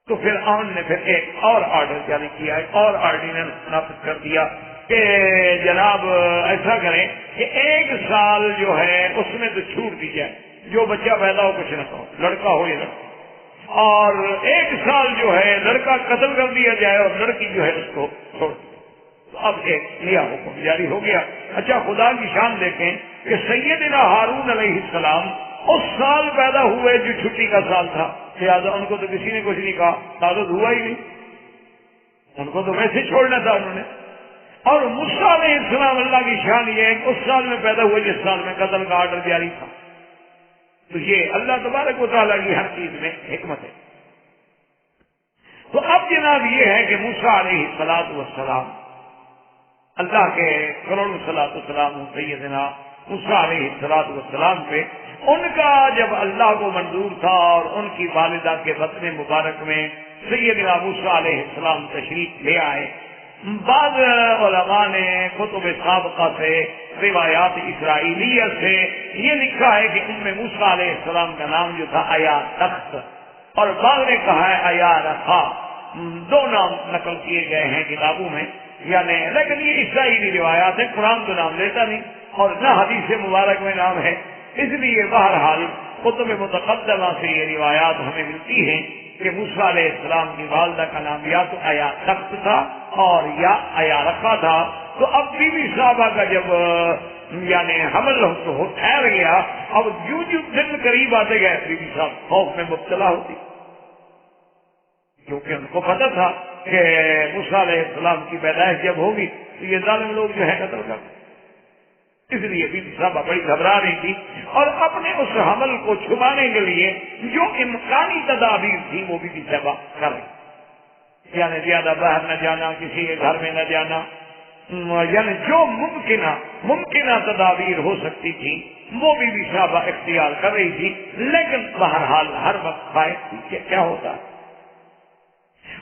تو پھر فرعون نے پھر ایک اور آرڈر جاری کیا، ایک اور آرڈیننس نافذ کر دیا کہ جناب ایسا کریں کہ 1 سال جو ہے اس میں تو چھوٹ دی جائے، جو بچہ پیدا ہو کچھ نہ کہو، لڑکا ہو یا لڑکی، اور 1 سال جو ہے لڑکا قتل کر دیا جائے اور لڑکی جو ہے اس کو چھوڑ دی۔ تو اب ایک نیا حکم جاری ہو گیا۔ اچھا خدا کی شان دیکھیں کہ سیدنا ہارون علیہ السلام اس سال پیدا ہوئے جو چھٹی کا سال تھا، لہٰذا ان کو تو کسی نے کچھ نہیں کہا، تعدد ہوا ہی نہیں، ان کو تو ویسے چھوڑنا تھا انہوں نے۔ اور موسیٰ علیہ السلام، اللہ کی شان یہ ہے کہ اس سال میں پیدا ہوئے جس سال میں قتل کا آرڈر جاری تھا۔ تو یہ اللہ تبارک و تعالیٰ کی ہر چیز میں حکمت ہے۔ تو اب جناب یہ ہے کہ موسیٰ علیہ السلام اللہ کے کروڑوں صلاۃ والسلام سیدنا موسیٰ علیہ السلام پہ، ان کا جب اللہ کو منظور تھا اور ان کی والدہ کے بطن مبارک میں سیدنا موسیٰ علیہ السلام تشریف لے آئے۔ بعض علماء نے کتب سابقہ سے، روایات اسرائیلیہ سے یہ لکھا ہے کہ ام موسیٰ علیہ السلام کا نام جو تھا ایا تخت، اور بعض نے کہا ہے ایا رخا، 2 نام نقل کیے گئے ہیں کتابوں میں، یعنی لیکن یہ اسرائیلی روایات ہے، قرآن تو نام لیتا نہیں اور نہ حدیث مبارک میں نام ہے، اس لیے بہرحال کتب متقدمہ سے یہ روایات ہمیں ملتی ہیں کہ موسیٰ علیہ السلام کی والدہ کا نام یا تو ایا تخت تھا اور یا ایا رکھا تھا۔ تو اب بی بی صاحبہ کا جب یعنی حمل تو ٹھہر گیا، اب جو دن قریب آتے گئے بی بی صاحب خوف میں مبتلا ہوتی، کیونکہ ان کو پتا تھا کہ موسیٰ علیہ السلام کی پیدائش جب ہوگی تو یہ ظالم لوگ جو ہے قتل کر دیں، اس لیے بی بی صاحبہ بڑی گھبرا رہی تھی، اور اپنے اس حمل کو چھپانے کے لیے جو امکانی تدابیر تھی وہ بی بی صاحبہ کر رہی، یعنی زیادہ باہر نہ جانا، کسی کے گھر میں نہ جانا، یعنی جو ممکنہ تدابیر ہو سکتی تھی وہ بی بی صاحبہ اختیار کر رہی تھی، لیکن بہرحال ہر وقت خائف تھی کہ کیا ہوتا ہے۔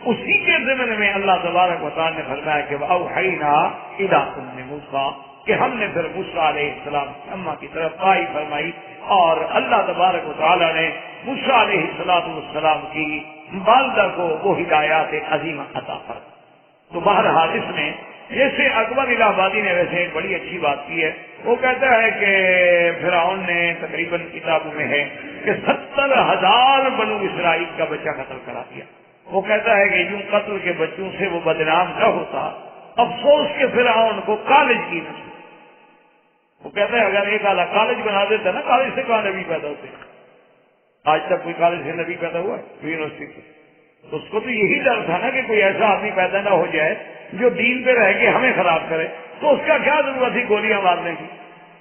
اسی کے ضمن میں اللہ تبارک و تعالیٰ نے فرمایا کہ اوحینا الی ام موسیٰ، کہ ہم نے پھر موسیٰ علیہ السلام کی اماں کی طرف وحی فرمائی، اور اللہ تبارک و تعالیٰ نے موسیٰ علیہ السلام کی والدہ کو وہ ہدایات عظیمہ عطا فرمائی۔ تو بہرحال اس میں جیسے اکبر الہ آبادی نے ویسے ایک بڑی اچھی بات کی ہے، وہ کہتا ہے کہ فرعون نے تقریباً کتابوں میں ہے کہ 70,000 بنو اسرائیل کا بچہ قتل کرا دیا۔ وہ کہتا ہے کہ یوں قتل کے بچوں سے وہ بدنام نہ ہوتا، افسوس کے فرعون کو کالج کی نسل۔ وہ کہتا ہے اگر ایک اعلیٰ کالج بنا دیتا نا، کالج سے کہاں نبی پیدا ہوتے؟ آج تک کوئی کالج سے نبی پیدا ہوا ہے یونیورسٹی سے؟ تو اس کو تو یہی ڈر تھا نا کہ کوئی ایسا آدمی پیدا نہ ہو جائے جو دین پہ رہ کے ہمیں خراب کرے، تو اس کا کیا ضرورت تھی گولیاں مارنے کی؟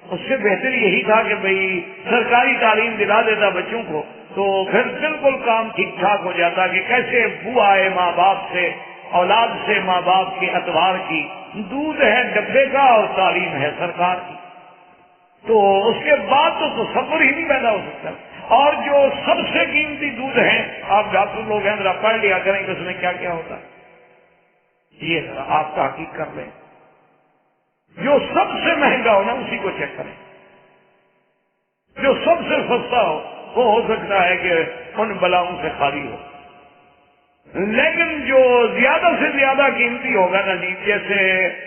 اس سے بہتر یہی تھا کہ بھئی سرکاری تعلیم دلا دیتا بچوں کو، تو پھر بالکل کام ٹھیک ٹھاک ہو جاتا کہ کیسے بو آئے ماں باپ سے، اولاد سے ماں باپ کے اتوار کی، دودھ ہے ڈبے کا اور تعلیم ہے سرکار کی، تو اس کے بعد تو تصور ہی نہیں پیدا ہو سکتا۔ اور جو سب سے قیمتی دودھ ہے، آپ ڈاکٹر لوگ ہیں ذرا پڑھ لیا کریں کہ اس میں کیا کیا ہوتا ہے، یہ ذرا آپ تحقیق کر لیں، جو سب سے مہنگا ہو نا اسی کو چیک کریں، جو سب سے سستا ہو سکتا ہے کہ ان بلاؤں سے خالی ہو، لیکن جو زیادہ سے زیادہ قیمتی ہوگا نا جی، جیسے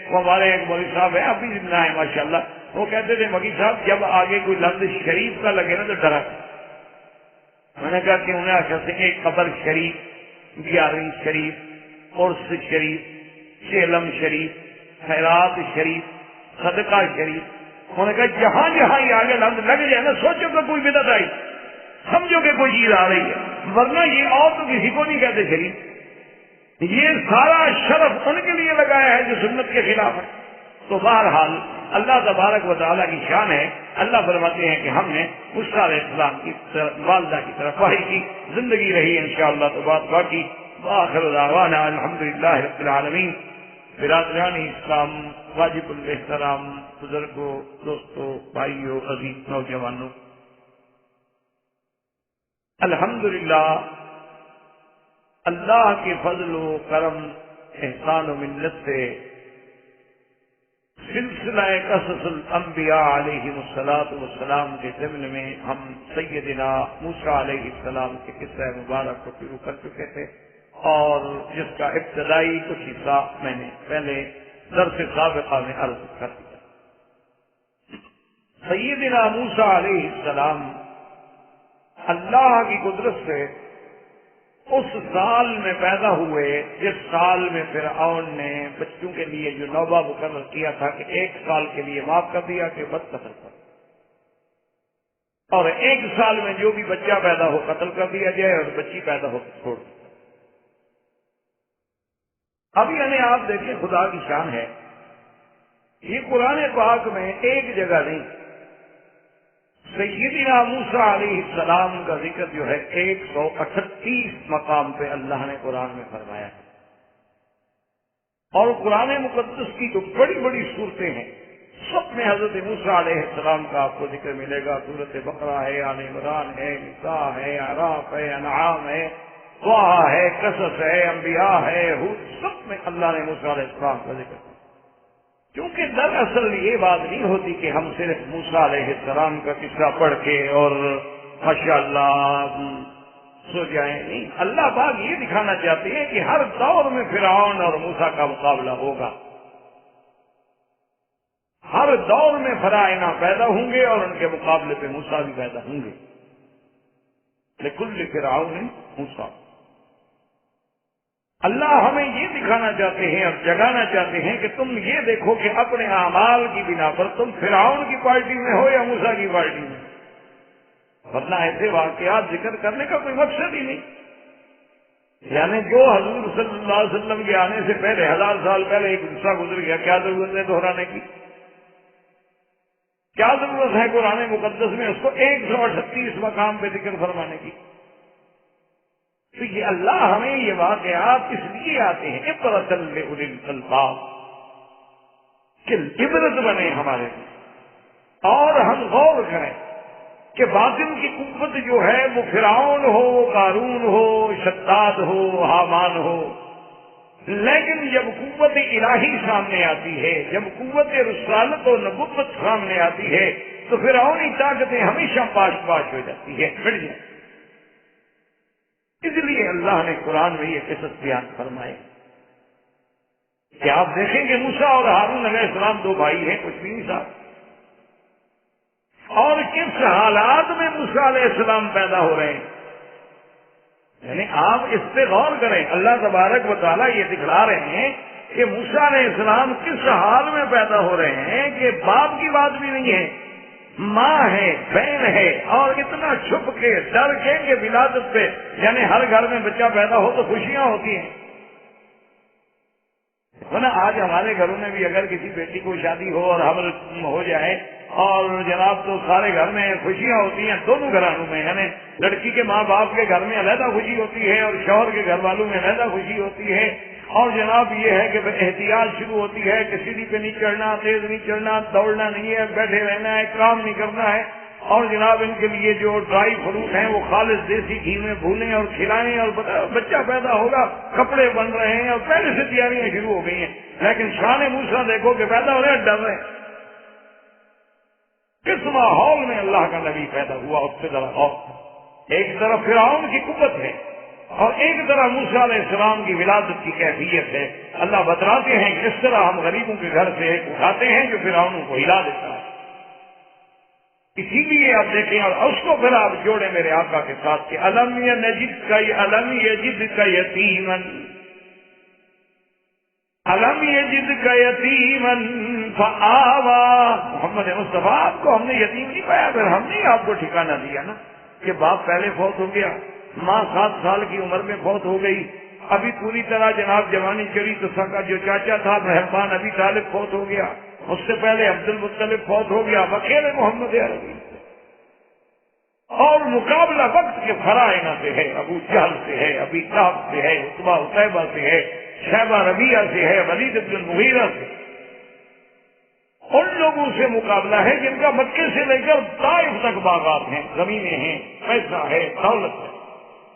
وہ ہمارے ایک مولوی صاحب ہیں، ابھی زندہ ہے ماشاءاللہ، وہ کہتے تھے مکی صاحب جب آگے کوئی لفظ شریف کا لگے نا تو ڈرا۔ میں نے کہا کہ انہیں اچھا سے ایک قبر شریف، گیارہویں شریف، عرس شریف، چیلم شریف، خیرات شریف، صدقہ شریف، انہوں نے کہا جہاں جہاں یہ آگے لفظ لگ جائے نا سوچو کہ کوئی بدعت آئی، سمجھو کہ کوئی چیز آ رہی ہے، ورنہ یہ اور تو کسی کو نہیں کہتے شریف، یہ سارا شرف ان کے لیے لگایا ہے جو سنت کے خلاف ہے۔ تو بہرحال اللہ تبارک و تعالیٰ کی شان ہے، اللہ فرماتے ہیں کہ ہم نے موسیٰ علیہ السلام کی والدہ کی طرف وحی کی، زندگی رہی انشاءاللہ تو بات باقی۔ وآخر دعوانا الحمدللہ رب العالمین۔ برادران اسلام، واجب الاحترام بزرگوں، دوستوں، بھائیوں، عزیز نوجوانوں، الحمدللہ اللہ کے فضل و کرم، احسان و منت سے سلسلہ قصص الانبیاء علیہ السلام کے ضمن میں ہم سیدنا موسیٰ علیہ السلام کے قصہ مبارک کو شروع کر چکے تھے، اور جس کا ابتدائی کچھ حصہ میں نے پہلے درس سابقہ میں عرض کر دیا۔ سیدنا موسیٰ علیہ السلام اللہ کی قدرت سے اس سال میں پیدا ہوئے جس سال میں فرعون نے بچوں کے لیے جو نوبہ مقرر کیا تھا کہ 1 سال کے لیے معاف کر دیا کہ بس قتل کر، اور 1 سال میں جو بھی بچہ پیدا ہو قتل کر دیا جائے اور بچی پیدا ہو چھوڑ دیا۔ اب یعنی آپ دیکھیں خدا کی شان ہے، یہ قرآن پاک میں ایک جگہ نہیں، سیدنا موسیٰ علیہ السلام کا ذکر جو ہے 138 مقام پہ اللہ نے قرآن میں فرمایا ہے، اور قرآن مقدس کی جو بڑی بڑی صورتیں ہیں سب میں حضرت موسیٰ علیہ السلام کا آپ کو ذکر ملے گا۔ سورۃ بقرہ ہے، آل عمران ہے، نساء ہے، اعراف ہے، انعام ہے، طٰہٰ ہے، قصص ہے، انبیاء ہے، ہود، سب میں اللہ نے موسیٰ علیہ السلام کا ذکر کیا۔ کیونکہ دراصل یہ بات نہیں ہوتی کہ ہم صرف موسیٰ علیہ السلام کا قصہ پڑھ کے اور ماشاءاللہ سو جائیں، نہیں، اللہ پاک یہ دکھانا چاہتے ہیں کہ ہر دور میں فرعون اور موسیٰ کا مقابلہ ہوگا، ہر دور میں فرعونہ پیدا ہوں گے اور ان کے مقابلے پہ موسیٰ بھی پیدا ہوں گے۔ لکل فرعون موسیٰ، اللہ ہمیں یہ دکھانا چاہتے ہیں اور جگانا چاہتے ہیں کہ تم یہ دیکھو کہ اپنے اعمال کی بنا پر تم فرعون کی پارٹی میں ہو یا موسیٰ کی پارٹی میں، ورنہ ایسے واقعات ذکر کرنے کا کوئی مقصد ہی نہیں۔ یعنی جو حضور صلی اللہ علیہ وسلم کے آنے سے پہلے 1000 سال پہلے ایک قصہ گزر گیا، کیا ضرورت ہے دہرانے کی؟ کیا ضرورت ہے قرآن مقدس میں اس کو 138 مقام پہ ذکر فرمانے کی؟ تو یہ اللہ ہمیں یہ واقعات اس لیے آتے ہیں عبرۃ لأولی الألباب، کہ عبرت بنے ہمارے لیے، اور ہم غور کریں کہ باطن کی قوت جو ہے وہ فرعون ہو، قارون ہو، شداد ہو، حامان ہو، لیکن جب قوت الہی سامنے آتی ہے، جب قوت رسالت و نبوت سامنے آتی ہے تو فرعونی طاقتیں ہمیشہ پاش پاش ہو جاتی ہے، بڑھ جاتی۔ اس لیے اللہ نے قرآن میں یہ قصص بیان فرمائے کہ آپ دیکھیں کہ موسیٰ اور ہارون علیہ السلام 2 بھائی ہیں، کچھ بھی نہیں صاحب، اور کس حالات میں موسیٰ علیہ السلام پیدا ہو رہے ہیں، یعنی آپ اس پہ غور کریں۔ اللہ تبارک و تعالیٰ یہ دکھلا رہے ہیں کہ موسیٰ علیہ السلام کس حال میں پیدا ہو رہے ہیں کہ باپ کی بات بھی نہیں ہے، ماں ہے، بہن ہے، اور اتنا چھپ کے ڈر کے کہ ولادت پہ، یعنی ہر گھر میں بچہ پیدا ہو تو خوشیاں ہوتی ہیں، ورنہ آج ہمارے گھروں میں بھی اگر کسی بیٹی کو شادی ہو اور حمل ہو جائے اور جناب تو سارے گھر میں خوشیاں ہوتی ہیں، دونوں گھرانوں میں، یعنی لڑکی کے ماں باپ کے گھر میں علیحدہ خوشی ہوتی ہے اور شوہر کے گھر والوں میں علیحدہ خوشی ہوتی ہے، اور جناب یہ ہے کہ احتیاط شروع ہوتی ہے کہ سیڑھی پہ نہیں چڑھنا، تیز نہیں چڑھنا، دوڑنا نہیں ہے، بیٹھے رہنا ہے، کام نہیں کرنا ہے، اور جناب ان کے لیے جو ڈرائی فروٹ ہیں وہ خالص دیسی گھی میں بھونیں اور کھلائیں، اور بچہ پیدا ہوگا، کپڑے بن رہے ہیں اور پہلے سے تیاریاں شروع ہو گئی ہیں، لیکن شان موسیٰ دیکھو کہ پیدا ہو رہے ہیں، ڈر رہے ہیں۔ کس ماحول میں اللہ کا نبی پیدا ہوا، اس سے ذرا غور۔ ایک طرف فرعون کی قوت ہے اور ایک طرف موسیٰ علیہ السلام کی ولادت کی کیفیت ہے۔ اللہ بتلاتے ہیں کہ اس طرح ہم غریبوں کے گھر سے ایک اٹھاتے ہیں جو فرعونوں کو ہلا دیتا ہے۔ اسی لیے آپ دیکھیں اور اس کو پھر آپ جوڑیں میرے آقا کے ساتھ کہ الم یجد کا یتیمن، الم یجد کا یتیمن فآوا۔ محمد مصطفیٰ آپ کو ہم نے یتیم نہیں پایا، پھر ہم نے آپ کو ٹھکانہ دیا نا کہ باپ پہلے فوت ہو گیا، ماں 7 سال کی عمر میں فوت ہو گئی، ابھی پوری طرح جناب جوانی چڑھی تو سکا جو چاچا تھا مہربان ابھی طالب فوت ہو گیا، اس سے پہلے عبد المطلب فوت ہو گیا، اکیلے محمد عربی، اور مقابلہ وقت کے فرائض سے ہے، ابو جہل سے ہے، ابی لہب سے ہے، عتبہ عتیبہ سے ہے، شیبہ ربیعہ سے ہے، ولید بن المغیرہ سے، ان لوگوں سے مقابلہ ہے جن کا مکے سے لے کر طائف تک باغات ہیں، زمینیں ہیں، پیسہ ہے، دولت ہے،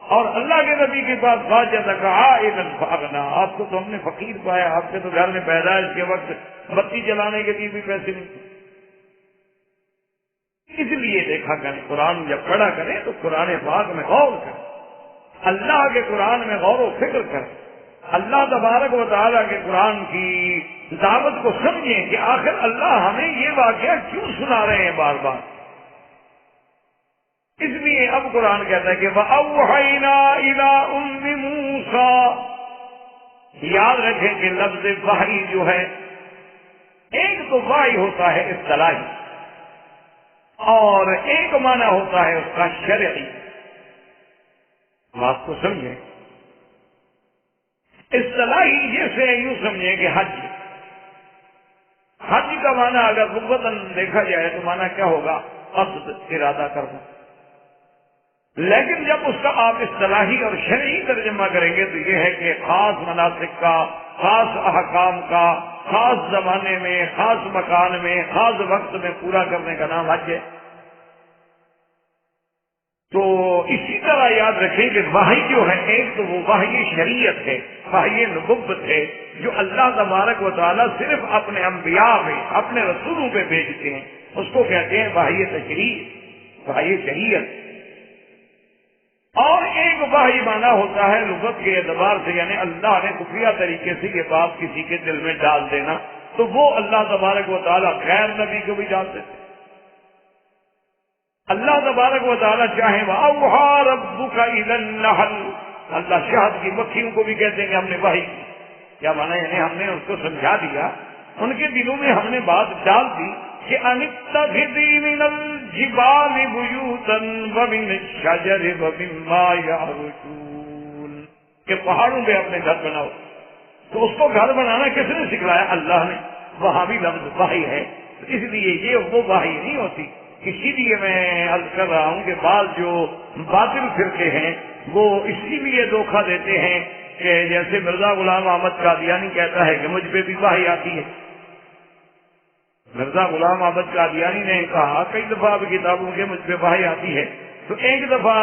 اور اللہ کے نبی کے پاس فاجتک عائلا فاغنا، آپ کو تو ہم نے فقیر پایا، آپ کے تو گھر میں پیدائش کے وقت بتی جلانے کے لیے بھی پیسے نہیں تھے۔ اس لیے دیکھا کریں قرآن جب پڑھا کریں تو قرآن پاک میں غور کریں، اللہ کے قرآن میں غور و فکر کریں، اللہ تبارک و تعالیٰ کے قرآن کی دعوت کو سمجھیں کہ آخر اللہ ہمیں یہ واقعہ کیوں سنا رہے ہیں بار بار. اس لیے اب قرآن کہتا ہے کہ وَأَوْحَيْنَا إِلَىٰ أُمِّ مُوسَىٰ. یاد رکھیں کہ لفظ وحی جو ہے، ایک تو وحی ہوتا ہے اصطلاحی اور ایک معنی ہوتا ہے اس کا شرعی. بات کو سمجھیں. اصطلاحی جیسے یوں سمجھیں کہ حج کا معنی اگر لغتاً دیکھا جائے تو معنی کیا ہوگا؟ قصد، ارادہ کرنا. لیکن جب اس کا آپ اصطلاحی اور شرعی ترجمہ کریں گے تو یہ ہے کہ خاص مناسک کا، خاص احکام کا، خاص زمانے میں، خاص مکان میں، خاص وقت میں پورا کرنے کا نام حج ہے. تو اسی طرح یاد رکھیں کہ وحی جو ہے، ایک تو وہ وحی شریعت ہے، وحی نبوت ہے، جو اللہ تبارک و تعالیٰ صرف اپنے انبیاء میں، اپنے رسولوں پہ بھیجتے ہیں. اس کو کہتے ہیں وحی تشریع، وحی شریعت. اور ایک وحی معنی ہوتا ہے لغت کے اعتبار سے، یعنی اللہ نے خفیہ طریقے سے یہ بات کسی کے دل میں ڈال دینا، تو وہ اللہ تبارک و تعالیٰ غیر نبی کو بھی ڈال دیتے. اللہ تبارک و تعالیٰ چاہیں وَأَوْحَىٰ رَبُّكَ إِلَى النَّحْلِ. اللہ شہد کی مکھیوں کو بھی کہتے ہیں کہ ہم نے وحی کی. کیا معنی؟ یعنی ہم نے اس کو سمجھا دیا، ان کے دلوں میں ہم نے بات ڈال دی کہ أَنِ اتَّخِذِي مِنَ الْجِبَالِ بُيُوتًا وَمِنَ الشَّجَرِ وَمِمَّا يَعْرُشُونَ، کہ پہاڑوں پہ اپنے گھر بناؤ. تو اس کو گھر بنانا کس نے سکھلایا؟ اللہ نے. وہاں بھی لفظ وحی ہے. اس لیے یہ وہ وحی نہیں ہوتی. اسی لیے میں عرض کر رہا ہوں کہ بعض جو باطل فرقے ہیں وہ اسی لیے دھوکہ دیتے ہیں کہ جیسے مرزا غلام احمد قادیانی کہتا ہے کہ مجھ پہ بھی وحی آتی ہے. مرزا غلام احمد قادیانی نے کہا کئی دفعہ اب کتابوں کے مجھ پہ وحی آتی ہے. تو ایک دفعہ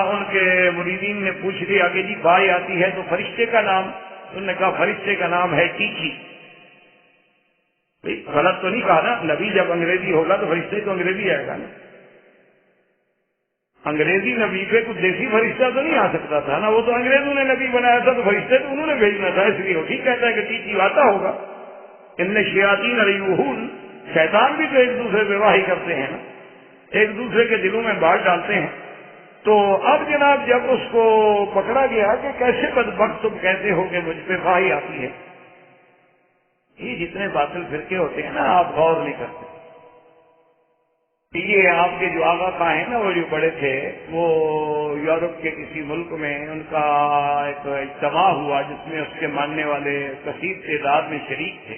ان کے مریدین نے پوچھ لیا کہ جی وحی آتی ہے تو فرشتے کا نام؟ انہوں نے کہا فرشتے کا نام ہے ٹیچی. غلط تو نہیں کہا نا؟ نبی جب انگریزی ہوگا تو فرشتے تو انگریزی آئے گا نا. انگریزی نبی پہ کچھ دیسی فرشتہ تو نہیں آ سکتا تھا نا. وہ تو انگریزوں نے نبی بنایا تھا تو فرشتے تو انہوں نے بھیجنا تھا. اس لیے وہ ٹھیک کہتا ہے کہ ٹیچی آتا ہوگا. ان شیاطین لیوحون، شیطان بھی تو ایک دوسرے پہ وحی کرتے ہیں نا، ایک دوسرے کے دلوں میں بات ڈالتے ہیں. تو اب جناب جب اس کو پکڑا گیا کہ کیسے بدبخت تم کہتے ہو کہ مجھ پہ وحی آتی ہے. یہ جتنے باطل فرقے ہوتے ہیں نا آپ غور نہیں کرتے. یہ آپ کے جو آغا خاں ہیں نا، وہ جو بڑے تھے، وہ یورپ کے کسی ملک میں ان کا ایک اجتماع ہوا جس میں اس کے ماننے والے کثیر تعداد میں شریک تھے.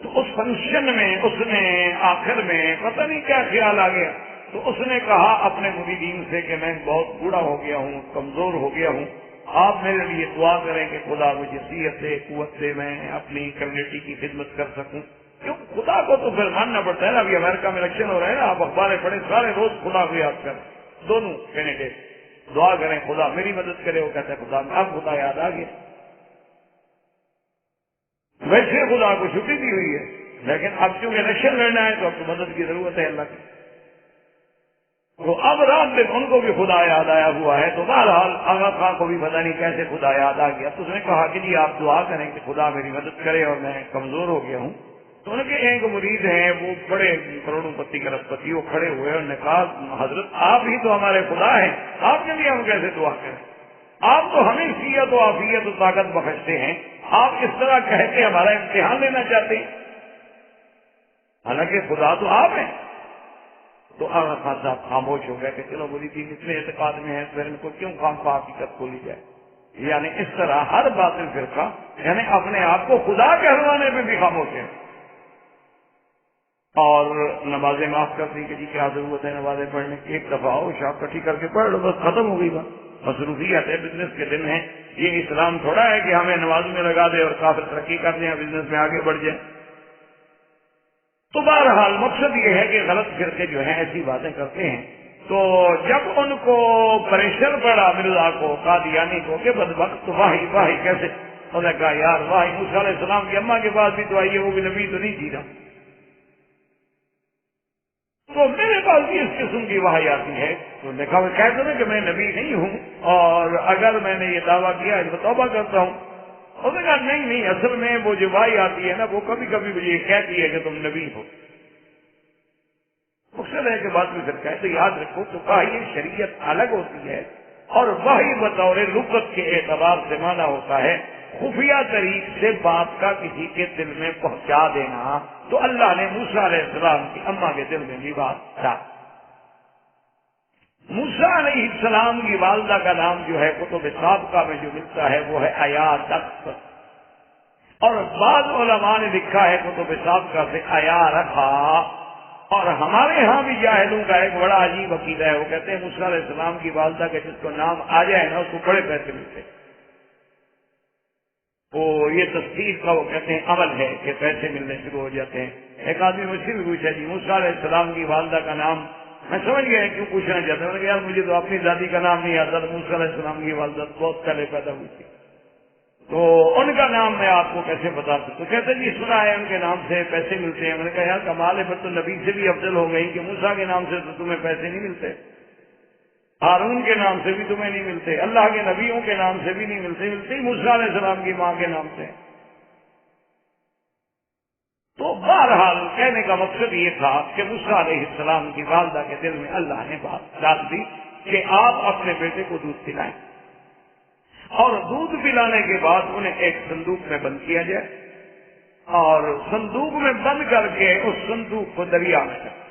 تو اس فنکشن میں اس نے آخر میں پتہ نہیں کیا خیال آ گیا، تو اس نے کہا اپنے مریدین سے کہ میں بہت بوڑھا ہو گیا ہوں، کمزور ہو گیا ہوں، آپ میرے لیے دعا کریں کہ خدا مجھے صحت سے، قوت سے میں اپنی کمیونٹی کی خدمت کر سکوں. کیوں خدا کو تو پھر ماننا پڑتا ہے نا. ابھی امریکہ میں الیکشن ہو رہا ہے نا، آپ اخباریں پڑھیں سارے روز خدا کو یاد کریں. دونوں کینڈیڈیٹ دعا کریں خدا میری مدد کرے. وہ کہتے ہیں خدا میں، اب خدا یاد آ گیا. ویسے خدا کو چھٹی دی ہوئی ہے، لیکن اب چونکہ الیکشن لڑنا ہے تو اب تو مدد کی ضرورت ہے اللہ کی. تو اب رات دن ان کو بھی خدا یاد آیا ہوا ہے. تو بہرحال آغا خان کو بھی پتہ نہیں کیسے خدا یاد آ گیا. تو اس نے کہا کہ جی آپ دعا کریں کہ خدا میری مدد کرے اور میں کمزور ہو گیا ہوں. تو ان کے ایک مرید ہیں، وہ بڑے کروڑوں پتی کرب پتی، وہ کھڑے ہوئے. انہوں نے کہا حضرت آپ ہی تو ہمارے خدا ہیں، آپ کے لیے ہم کیسے دعا کریں؟ آپ تو ہمیں صحت و عافیت و طاقت بخشتے ہیں، آپ اس طرح کہہ کے ہمارا امتحان لینا چاہتے ہیں، حالانکہ خدا تو آپ ہیں. تو آغا خان صاحب خاموش ہو گئے کہ چلو مریدین اتنے اعتقاد میں ہیں، پھر ان کو کیوں خام خواہ حقیقت کھولی جائے. یعنی اس طرح ہر باطل فرقہ یعنی اپنے آپ کو خدا کہلوانے پہ بھی خاموش ہے. اور نمازیں معاف کرتی کہ جی کیا ضرورت ہے نمازیں پڑھنے کی، ایک دفعہ آؤ شاپ کٹھی کر کے پڑھ لو، بس ختم ہو گئی بات. مصروفیات ہے، بزنس کے دن ہیں. یہ اسلام تھوڑا ہے کہ ہمیں نمازوں میں لگا دے اور کافر ترقی کر دیں، بزنس میں آگے بڑھ جائیں. تو بہرحال مقصد یہ ہے کہ غلط فرقے جو ہیں ایسی باتیں کرتے ہیں. تو جب ان کو پریشر پڑا مرزا کو، قادیانی کو، کہ بدبخت واہی واہی کیسے، انہوں نے کہا یار واہی موسیٰ علیہ السلام کی اماں کے پاس بھی تو آئی ہے، وہ بھی نبی تو نہیں تھی نا. تو میرے پاس بھی اس قسم کی وحی آتی ہے. تو نے کہا کہہ دو نا کہ میں نبی نہیں ہوں، اور اگر میں نے یہ دعویٰ کیا ہے تو توبہ کرتا ہوں. اس نے کہا نہیں نہیں، اصل میں وہ جو بھائی آتی ہے نا وہ کبھی کبھی مجھے یہ کہتی ہے کہ تم نبی ہو. مقصد ہے کہ بات میں پھر کہتے یاد رکھو تو کہا یہ شریعت الگ ہوتی ہے اور وہی بطور لغت کے اعتبار سے مانا ہوتا ہے خفیہ طریق سے بات کا کسی کے دل میں پہنچا دینا. تو اللہ نے موسیٰ علیہ السلام کی اماں کے دل میں بھی بات ڈال. موسیٰ علیہ السلام کی والدہ کا نام جو ہے کتب سابقہ میں جو ملتا ہے وہ ہے ایادق، اور بعض علماء نے لکھا ہے کتب سابقہ سے ایارخا. اور ہمارے ہاں بھی جاہلوں کا ایک بڑا عجیب عقیدہ ہے، وہ کہتے ہیں موسیٰ علیہ السلام کی والدہ کے جس کو نام آ جائے نا اس کو بڑے پیسے ملتے. وہ یہ تفسیر کا وہ کہتے ہیں عمل ہے کہ پیسے ملنے شروع ہو جاتے ہیں. ایک آدمی مجھ سے بھی پوچھا جی موسیٰ علیہ السلام کی والدہ کا نام، میں سمجھ گیا کیوں پوچھنا چاہتا ہوں. میں نے کہا یار مجھے تو اپنی دادی کا نام نہیں آتا، موسیٰ علیہ السلام کی والدہ بہت پہلے پیدا ہوئی تھی تو ان کا نام میں آپ کو کیسے بتا سکتا. تو کہتے جی سنا ہے ان کے نام سے پیسے ملتے ہیں. میں نے کہا یار کمال ہے، پھر تو نبی سے بھی افضل ہو گئی کہ موسیٰ کے نام سے تو تمہیں پیسے نہیں ملتے، ہارون کے نام سے بھی تمہیں نہیں ملتے، اللہ کے نبیوں کے نام سے بھی نہیں ملتے، ملتے ہی موسیٰ علیہ السلام کی ماں کے نام سے. تو بہرحال کہنے کا مقصد یہ تھا کہ موسیٰ علیہ السلام کی والدہ کے دل میں اللہ نے بات ڈال دی کہ آپ اپنے بیٹے کو دودھ پلائیں، اور دودھ پلانے کے بعد انہیں ایک صندوق میں بند کیا جائے اور صندوق میں بند کر کے اس صندوق کو دریا میں رکھ.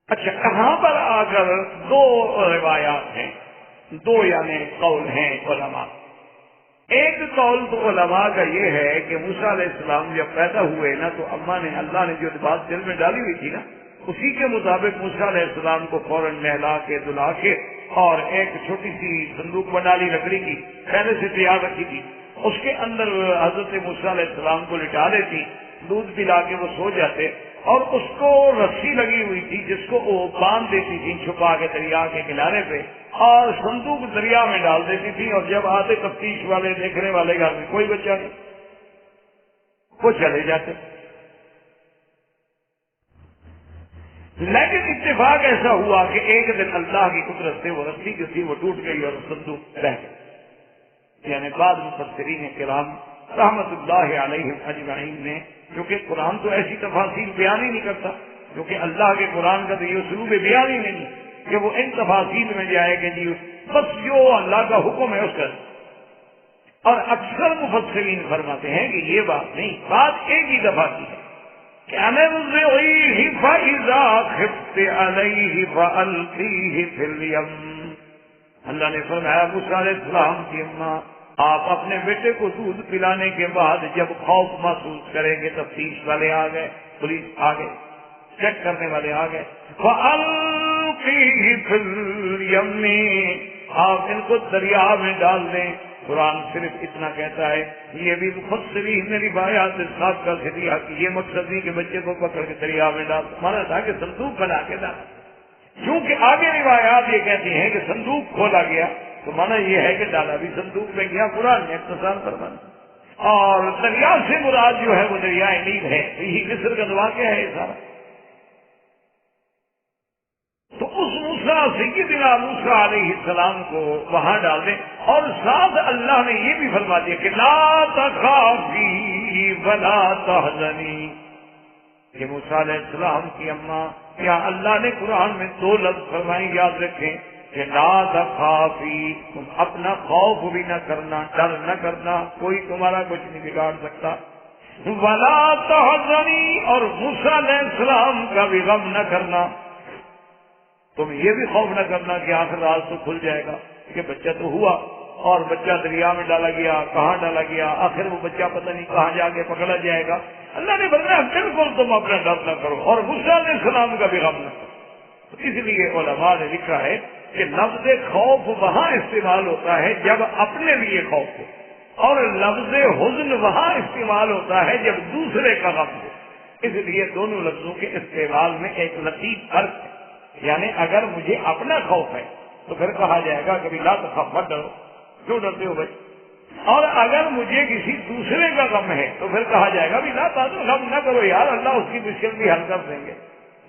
اچھا کہاں پر آ کر دو روایات ہیں، دو یعنی قول ہیں علماء. ایک قول تو علماء کا یہ ہے کہ موسیٰ علیہ السلام جب پیدا ہوئے نا تو اماں نے اللہ نے جو بات دل میں ڈالی ہوئی تھی نا اسی کے مطابق موسیٰ علیہ السلام کو فوراً نہلا کے دھلا کے اور ایک چھوٹی سی صندوق بنا لی لکڑی کی، پہلے سے تیار رکھی تھی، اس کے اندر حضرت موسیٰ علیہ السلام کو لٹا دیتی، دودھ پلا کے وہ سو جاتے، اور اس کو رسی لگی ہوئی تھی جس کو وہ باندھ دیتی تھی چھپا کے دریا کے کنارے پہ، اور صندوق دریا میں ڈال دیتی تھی. اور جب آتے تفتیش والے دیکھنے والے گھر میں کوئی بچہ نہیں، وہ چلے جاتے. لیکن اتفاق ایسا ہوا کہ ایک دن اللہ کی قدرت سے وہ رسی جو تھی وہ ٹوٹ گئی اور صندوق رہ گئی. یعنی بعض مفسرین کرام رحمت اللہ علیہم اجمعین نے، کیونکہ قرآن تو ایسی تفاصیل بیان ہی نہیں کرتا، کیونکہ اللہ کے قرآن کا تو یہ اسلوب بیان ہی نہیں کہ وہ ان تفاصیل میں جائے کہ جی بس جو اللہ کا حکم ہے اس کا. اور اکثر مفسرین فرماتے ہیں کہ یہ بات نہیں، بات ایک ہی دفعہ کی ہے کہ اللہ نے فرمایا موسیٰ علیہ السلام کی اماں آپ اپنے بیٹے کو دودھ پلانے کے بعد جب خوف محسوس کریں گے، تفتیش والے آ گئے، پولیس آ گئے، چیک کرنے والے آ گئے، فَأَلْقِيهِ فِي الْيَمِّ آپ ان کو دریا میں ڈال دیں. قرآن صرف اتنا کہتا ہے. یہ بھی مفسرین نے روایات صاحب کا دیا کہ یہ مقصد نہیں کہ بچے کو پکڑ کے دریا میں ڈال، مانا تھا کہ صندوق بنا کے ڈال. کیونکہ آگے روایات یہ کہتی ہیں کہ صندوق کھولا گیا تو مانا یہ ہے کہ ڈالا بھی صندوق میں گیا. قرآن نے اختصار فرمایا. اور دریا سے مراد جو ہے وہ دریائے نیل ہے. یہی مصر کا واقعہ ہے یہ سارا. تو اس موسیٰ سیدنا موسیٰ علیہ السلام کو وہاں ڈال دیں. اور ساتھ اللہ نے یہ بھی فرما دیا کہ لا تخافی ولا تحزنی، کہ موسیٰ علیہ السلام کی اماں یا اللہ نے قرآن میں دو لفظ فرمائیں، یاد رکھیں کہ لا تخافی، تم اپنا خوف بھی نہ کرنا، ڈر نہ کرنا، کوئی تمہارا کچھ نہیں بگاڑ سکتا. ولا تحزنی، اور موسیٰ علیہ السلام کا بھی غم نہ کرنا، تم یہ بھی خوف نہ کرنا کہ آخر راز تو کھل جائے گا، کہ بچہ تو ہوا اور بچہ دریا میں ڈالا گیا، کہاں ڈالا گیا، آخر وہ بچہ پتہ نہیں کہاں جا کے پکڑا جائے گا. اللہ نے فرمایا بالکل تم اپنا ڈر نہ کرو اور موسیٰ علیہ السلام کا بھی غم نہ کرو. تو اس لیے علماء نے لکھا ہے کہ لفظ خوف وہاں استعمال ہوتا ہے جب اپنے لیے خوف ہو، اور لفظ حزن وہاں استعمال ہوتا ہے جب دوسرے کا غم ہو. اس لیے دونوں لفظوں کے استعمال میں ایک لطیف فرق ہے. یعنی اگر مجھے اپنا خوف ہے تو پھر کہا جائے گا کبھی لا تخف، مت ڈرو، کیوں ڈرتے ہو بھائی. اور اگر مجھے کسی دوسرے کا غم ہے تو پھر کہا جائے گا بھی لا تحزن، غم نہ کرو یار، اللہ اس کی مشکل بھی حل کر دیں گے.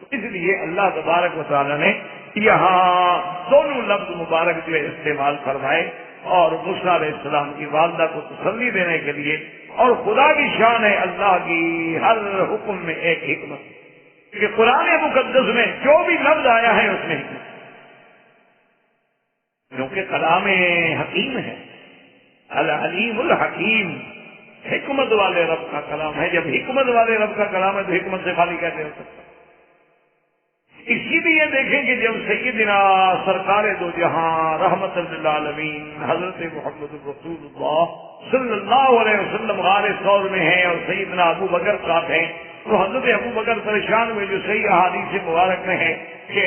تو اس لیے اللہ تبارک و تعالیٰ نے یہاں دونوں لفظ مبارک جو استعمال فرمائے. اور موسیٰ علیہ السلام کی والدہ کو تسلی دینے کے لیے. اور خدا کی شان ہے اللہ کی ہر حکم میں ایک حکمت کہ قرآن مقدس میں جو بھی لفظ آیا ہے اس میں حکمت، کیونکہ کلام حکیم ہے. العلیم الحکیم، حکمت والے رب کا کلام ہے. جب حکمت والے رب کا کلام ہے تو حکمت سے خالی کیسے ہو سکتا؟ اسی لیے دیکھیں کہ جب سیدنا سرکار دو جہاں رحمت للعالمین حضرت محمد رسول اللہ صلی اللہ علیہ وسلم غار ثور میں ہیں اور سیدنا ابو بکر ساتھ ہیں، تو حضرت ابو بکر پریشان ہوئے جو صحیح احادیث مبارک میں ہے کہ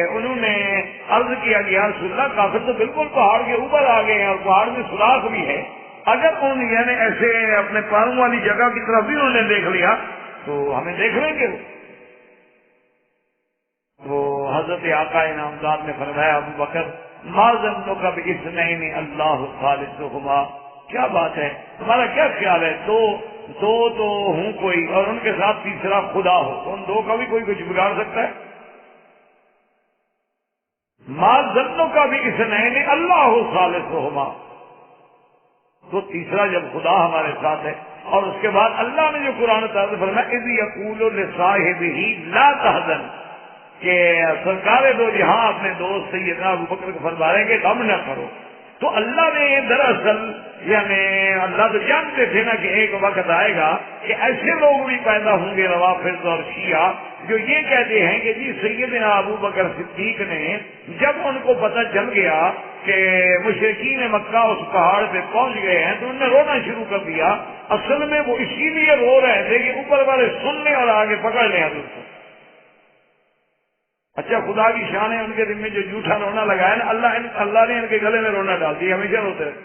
انہوں نے عرض کیا کہ یا رسول اللہ کافر تو بالکل پہاڑ کے اوپر آ گئے ہیں اور پہاڑ میں سوراخ بھی ہے، اگر ان یعنی ایسے اپنے پاؤں والی جگہ کی طرف بھی انہوں نے دیکھ لیا تو ہمیں دیکھ لیں گے. وہ حضرت آقا انعامدار نے فرمایا ابو بکر ما ظنک باثنین اللہ ثالثہما، کیا بات ہے تمہارا کیا خیال ہے دو تو ہوں کوئی اور ان کے ساتھ تیسرا خدا ہو، ان دو کا بھی کوئی کچھ بگاڑ سکتا ہے؟ ما ظنک باثنین اللہ ثالثہما، تو تیسرا جب خدا ہمارے ساتھ ہے. اور اس کے بعد اللہ نے جو قرآن تعالیٰ فرمایا اذ یقول لصاحبہ لا تحزن، کہ سرکار دو جہاں اپنے دوست سیدنا ابو بکر کو فرما رہے ہیں کہ غم نہ کرو. تو اللہ نے دراصل یعنی اللہ تو جانتے تھے نا کہ ایک وقت آئے گا کہ ایسے لوگ بھی پیدا ہوں گے روافض اور شیعہ جو یہ کہتے ہیں کہ جی سیدنا ابو بکر صدیق نے جب ان کو پتہ چل گیا کہ مشرکین مکہ اس پہاڑ پہ پہنچ گئے ہیں تو انہوں نے رونا شروع کر دیا. اصل میں وہ اسی لیے رو رہے تھے کہ اوپر والے سن لیں اور آگے پکڑ لیں حضور کو. اچھا خدا کی شان ہے ان کے دل میں جو جھوٹا رونا لگایا نا اللہ نے ان کے گلے میں رونا ڈال دیا، ہمیشہ روتے رہتے،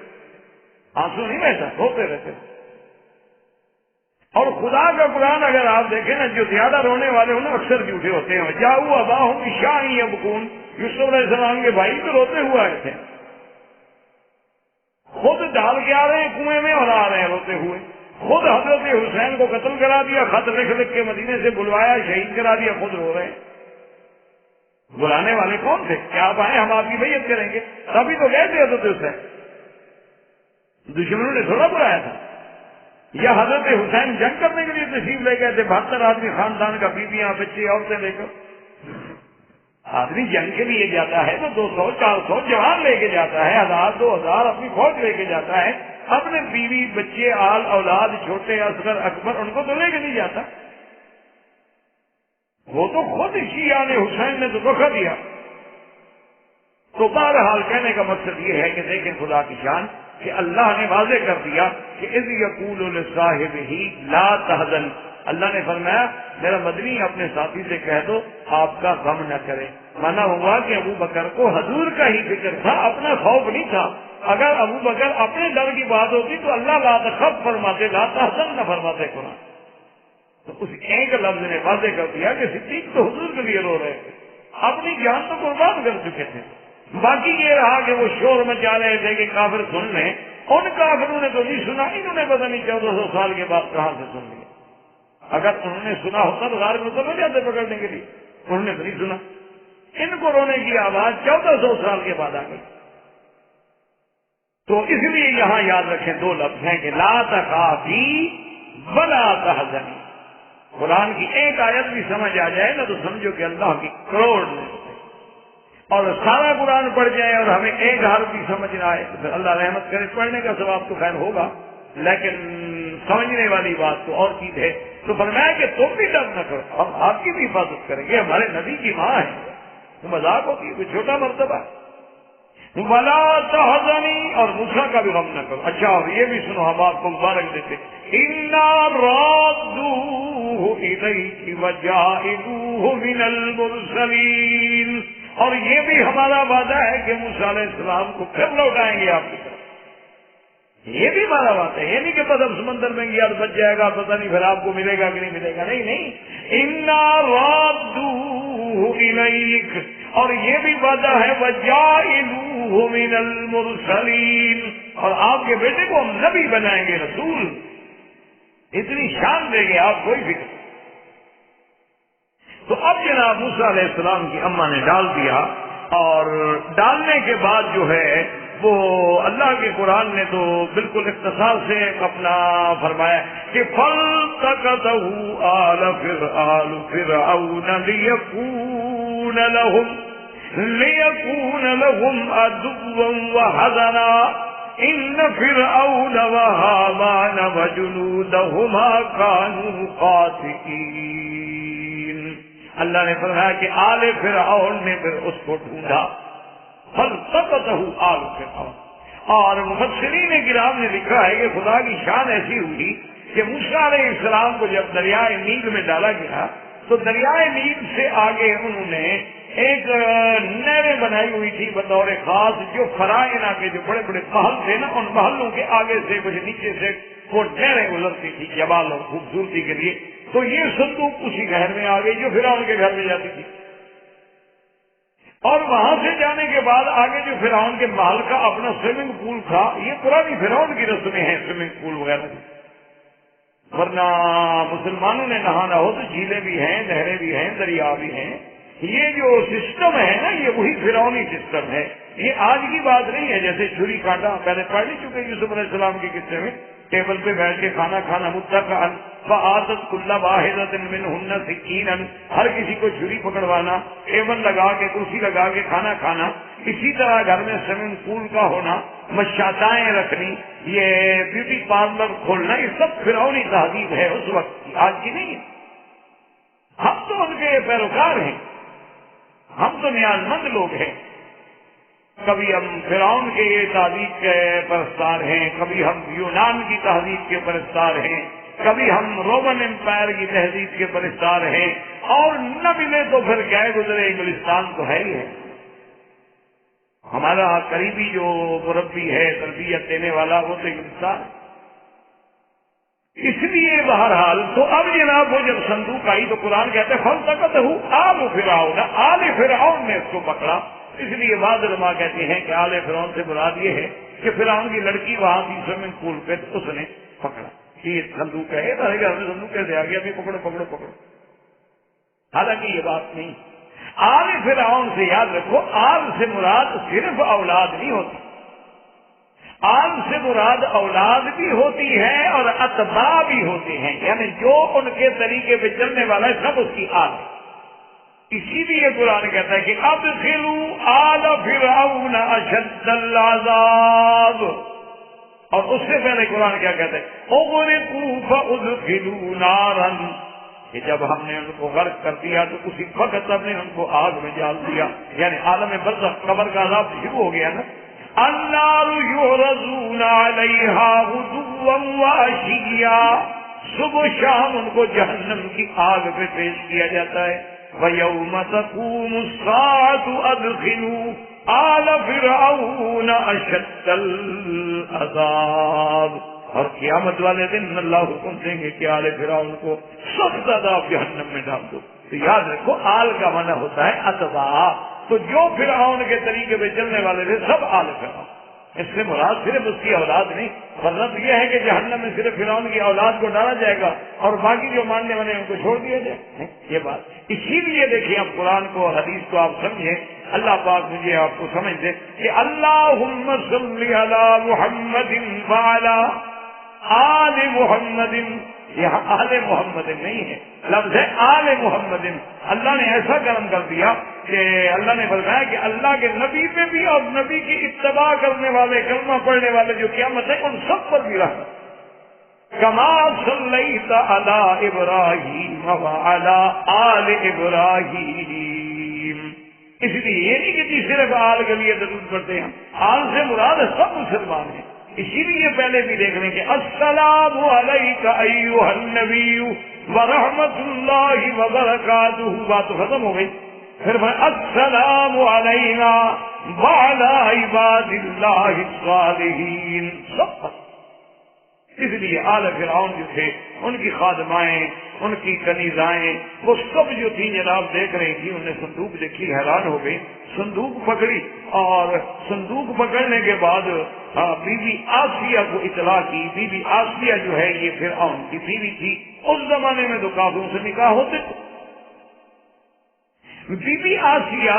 آنسو نہیں بہتا، روتے رہتے. اور خدا کا قرآن اگر آپ دیکھیں نا جو زیادہ رونے والے ہوں نا اکثر جھوٹے ہوتے ہیں. جاؤ اباہم عشاء یبکون، یوسف علیہ السلام کے بھائی تو روتے ہوئے آئے تھے، خود ڈال کے آ رہے ہیں کنویں میں اور آ رہے ہیں روتے ہوئے. خود حضرت حسین کو قتل کرا دیا، خط لکھ کے مدینے سے بلوایا، شہید کرا دیا، خود رو رہے ہیں. بلانے والے کون تھے؟ کیا آپ آئے ہم آپ کی بیعت کریں گے؟ تبھی تو گئے تھے حضرت حسین، دشمنوں نے تھوڑا بلایا تھا. یا حضرت حسین جنگ کرنے کے لیے تشریف لے گئے تھے، 72 آدمی خاندان کا، بیویاں بچے عورتیں لے کر. آدمی جنگ کے لیے جاتا ہے تو 200 400 جوان لے کے جاتا ہے، 1000 2000 اپنی فوج لے کے جاتا ہے، اپنے بیوی بچے آل اولاد چھوٹے اصغر اکبر ان کو تو لے کے نہیں جاتا. وہ تو خود شیعہ نے حسین نے تو دھوکہ دیا. تو بہرحال کہنے کا مقصد یہ ہے کہ دیکھیں خدا کی شان کہ اللہ نے واضح کر دیا کہ اذ یقول لصاحبہ لا تحزن. اللہ نے فرمایا میرا مدنی اپنے ساتھی سے کہہ دو آپ کا غم نہ کرے. مانا ہوا کہ ابو بکر کو حضور کا ہی فکر تھا، اپنا خوف نہیں تھا. اگر ابو بکر اپنے ڈر کی بات ہوتی تو اللہ لا تخف فرماتے، لا تحزن نہ فرماتے قرآن. تو اس ایک لفظ نے واضح کر دیا کہ صدیق تو حضور کے لیے رو رہے تھے، اپنی جان تو قربان کر چکے تھے. باقی یہ رہا کہ وہ شور مچا رہے تھے کہ کافر سن لیں، ان کافروں نے تو نہیں سنا، انہوں نے پتہ نہیں 1400 سال کے بعد کہاں سے سن لیا. اگر انہوں نے سنا ہوتا تو غار میں تو نہ جاتے پکڑنے کے لیے، انہوں نے تو نہیں سنا. ان کو رونے کی آواز 1400 سال کے بعد آ گئی. تو اس لیے یہاں یاد رکھیں 2 لفظ ہیں کہ لا تخافی ولا تحزنی. قرآن کی ایک آیت بھی سمجھ آ جائے نا تو سمجھو کہ اللہ کی کروڑ اور سارا قرآن پڑھ جائے اور ہمیں ایک حرف بھی سمجھ نہ آئے تو پھر اللہ رحمت کرے، پڑھنے کا ثواب تو خیر ہوگا لیکن سمجھنے والی بات تو اور چیز ہے. تو فرمایا کہ تم بھی ڈر نہ کرو، ہم آپ کی بھی حفاظت کریں گے، ہمارے نبی کی ماں ہے، تو مذاق ہوتی ہے، کوئی چھوٹا مرتبہ. ولا تحزنی، اور موسیٰ کا بھی غم نہ کرو. اچھا اور یہ بھی سنو، ہم آپ کو مبارک دیتے انا رادوہ الیک وجاعلوہ من المرسلین. اور یہ بھی ہمارا وعدہ ہے کہ موسیٰ علیہ السلام کو پھر لوٹائیں گے آپ کی طرف. یہ بھی ہمارا بات ہے، یہ نہیں کہ بس اب سمندر میں گیا تو بچ جائے گا، پتہ نہیں پھر آپ کو ملے گا کہ نہیں ملے گا. نہیں، انا رادوہ الیک، اور یہ بھی وعدہ ہے وجاعلوہ من المرسلین، اور آپ کے بیٹے کو ہم نبی بنائیں گے، رسول. اتنی شان دیں گے آپ، کوئی فکر. تو اب جناب موسیٰ علیہ السلام کی اماں نے ڈال دیا، اور ڈالنے کے بعد جو ہے وہ اللہ کے قرآن نے تو بالکل اختصار سے اپنا فرمایا کہ فَالْتَقَطَهُ آلُ فِرْعَوْنَ لِيَكُونَ لَهُمْ عَدُوًّا وَحَزَنًا إِنَّ فِرْعَوْنَ وَهَامَانَ وَجُنُودَهُمَا كَانُوا خَاطِئِينَ۔ اللہ نے فرمایا کہ آل فرعون نے پھر اس کو ڈھونڈا، فَالْتَقَطَهُ آلُ فِرْعَوْنَ۔ اور مفسرین کرام نے لکھا ہے کہ خدا کی شان ایسی ہوئی کہ موسیٰ علیہ السلام کو جب دریائے نیل میں ڈالا گیا تو دریائے نیل سے آگے انہوں نے ایک نہریں بنائی ہوئی تھی بطور خاص، جو فرائنا کے جو بڑے بڑے محل تھے نا، ان محلوں کے آگے سے کچھ نیچے سے وہ نہریں گزرتی تھی جمال اور خوبصورتی کے لیے۔ تو یہ صندوق اسی گھر میں آ گئی جو فرعون کے گھر میں جاتی تھی، اور وہاں سے جانے کے بعد آگے جو فرعون کے محل کا اپنا سوئمنگ پول تھا، یہ پرانی فرعون کی رسمیں ہیں سوئمنگ پول وغیرہ کی، ورنہ مسلمانوں نے نہانا ہو تو جھیلیں بھی ہیں، نہریں بھی ہیں، دریا بھی ہیں۔ یہ جو سسٹم ہے نا، یہ وہی فرعونی سسٹم ہے، یہ آج کی بات نہیں ہے۔ جیسے چھری کانٹا پہلے پڑھ نہیں چکے یوسف علیہ السلام کے قصے میں، ٹیبل پہ بیٹھ کے کھانا کھانا، متکئا فآتت کل واحدۃ منہن سکینا، ہر کسی کو چھری پکڑوانا، ٹیبل لگا کے کرسی لگا کے کھانا کھانا۔ اسی طرح گھر میں سوئمنگ پول کا ہونا، مشاتائیں رکھنی، یہ بیوٹی پارلر کھولنا، یہ سب فرعونی تہذیب ہے اس وقت کی، آج کی نہیں ہے۔ ہم تو ان کے پیروکار ہیں، ہم تو نیاز مند لوگ ہیں۔ کبھی ہم فرعون کے تہذیب کے پرستار ہیں، کبھی ہم یونان کی تہذیب کے پرستار ہیں، کبھی ہم رومن امپائر کی تہذیب کے پرستار ہیں، اور نہ ملے تو پھر گئے گزرے انگلستان تو ہے ہی ہے۔ ہمارا قریبی جو مربی ہے، تربیت دینے والا، وہ تو انگلستان ہے۔ اس لیے بہرحال تو اب جناب وہ جب صندوق آئی تو قرآن کہتے ہیں فَالْتَقَطَهُ آلُ فِرْعَوْنَ، آل فرعون نے اس کو پکڑا۔ اس لیے بعض علماء کہتے ہیں کہ آل فرعون سے مراد یہ ہے کہ فرعون کی لڑکی وہاں تھی سوئمنگ پول پہ، تو اس نے پکڑا کہ یہ صندوق ہے، ہمارے گھر میں صندوق کیسے آ گیا، ابھی پکڑو پکڑو پکڑو۔ حالانکہ یہ بات نہیں، آل فرعون سے یاد رکھو، آل سے مراد صرف اولاد نہیں ہوتی، آل سے مراد اولاد بھی ہوتی ہے اور اتباع بھی ہوتے ہیں، یعنی جو ان کے طریقے پہ چلنے والا ہے سب اس کی آل ہے۔ اسی لیے قرآن کہتا ہے کہ ادخلوا آل فرعون اشد العذاب، اور اس سے پہلے قرآن کیا کہتا ہے اغرقوا فادخلوا نارا، کہ جب ہم نے ان کو غرق کر دیا تو اسی وقت ہم نے ان کو آگ میں ڈال دیا، یعنی عالم برزخ قبر کا عذاب شروع ہو گیا نا۔ النار یعرضون علیہا غدوا وعشیا، صبح شام ان کو جہنم کی آگ پہ پیش کیا جاتا ہے۔ وَيَوْمَ تَقُومُ السَّاعَةُ أَدْخِلُوا آلَ فِرْعَوْنَ أَشَدَّ الْعَذَابِ، اور قیامت والے دن اللہ حکم دیں گے کہ آل فرعون کو سخت عذاب جہنم میں ڈال دو۔ تو یاد رکھو آل کا معنی ہوتا ہے اتباع، تو جو فرعون کے طریقے پہ چلنے والے تھے سب آل فرعون، اس سے مراد صرف اس کی اولاد نہیں، مطلب یہ ہے کہ جہنم میں صرف فرعون کی اولاد کو ڈالا جائے گا اور باقی جو ماننے والے ان کو چھوڑ دیا جائے، یہ بات۔ اسی لیے دیکھیے اب قرآن کو اور حدیث کو آپ سمجھیں، اللہ پاک مجھے آپ کو سمجھ دے کہ اللہم صلی علی محمد وعلی آل محمد، یہاں آل محمد نہیں ہے، لفظ ہے آل محمد۔ اللہ نے ایسا کرم کر دیا کہ اللہ نے بتایا کہ اللہ کے نبی پہ بھی اور نبی کی اتباع کرنے والے، کلمہ پڑھنے والے جو قیامت ہے ان سب پر بھی رحمت۔ کما صلیت علی ابراہیم وعلی آل ابراہیم، اس لیے یہ نہیں کہ صرف آل کے لیے درود پڑھتے ہیں، آل سے مراد سب مسلمان ہیں۔ اسی لیے پہلے بھی دیکھ لیں کہ السلام علیک ایھا النبی ورحمۃ اللہ وبرکاتہ، بات تو ختم ہو گئی، پھر السلام علینا وعلی عباد اللہ الصالحین، سب پر۔ اس لیے آل فرعون جو تھے، ان کی خادمائیں، ان کی کنیزائیں، وہ سب جو تھی جناب دیکھ رہی تھی، انہیں صندوق دیکھی حیران ہو گئی، صندوق پکڑی، اور صندوق پکڑنے کے بعد بی بی آسیہ کو اطلاع کی۔ بی بی آسیہ جو ہے یہ فرعون کی بیوی تھی، اس زمانے میں تو کافروں سے نکاح ہوتے تھے۔ بی بی آسیہ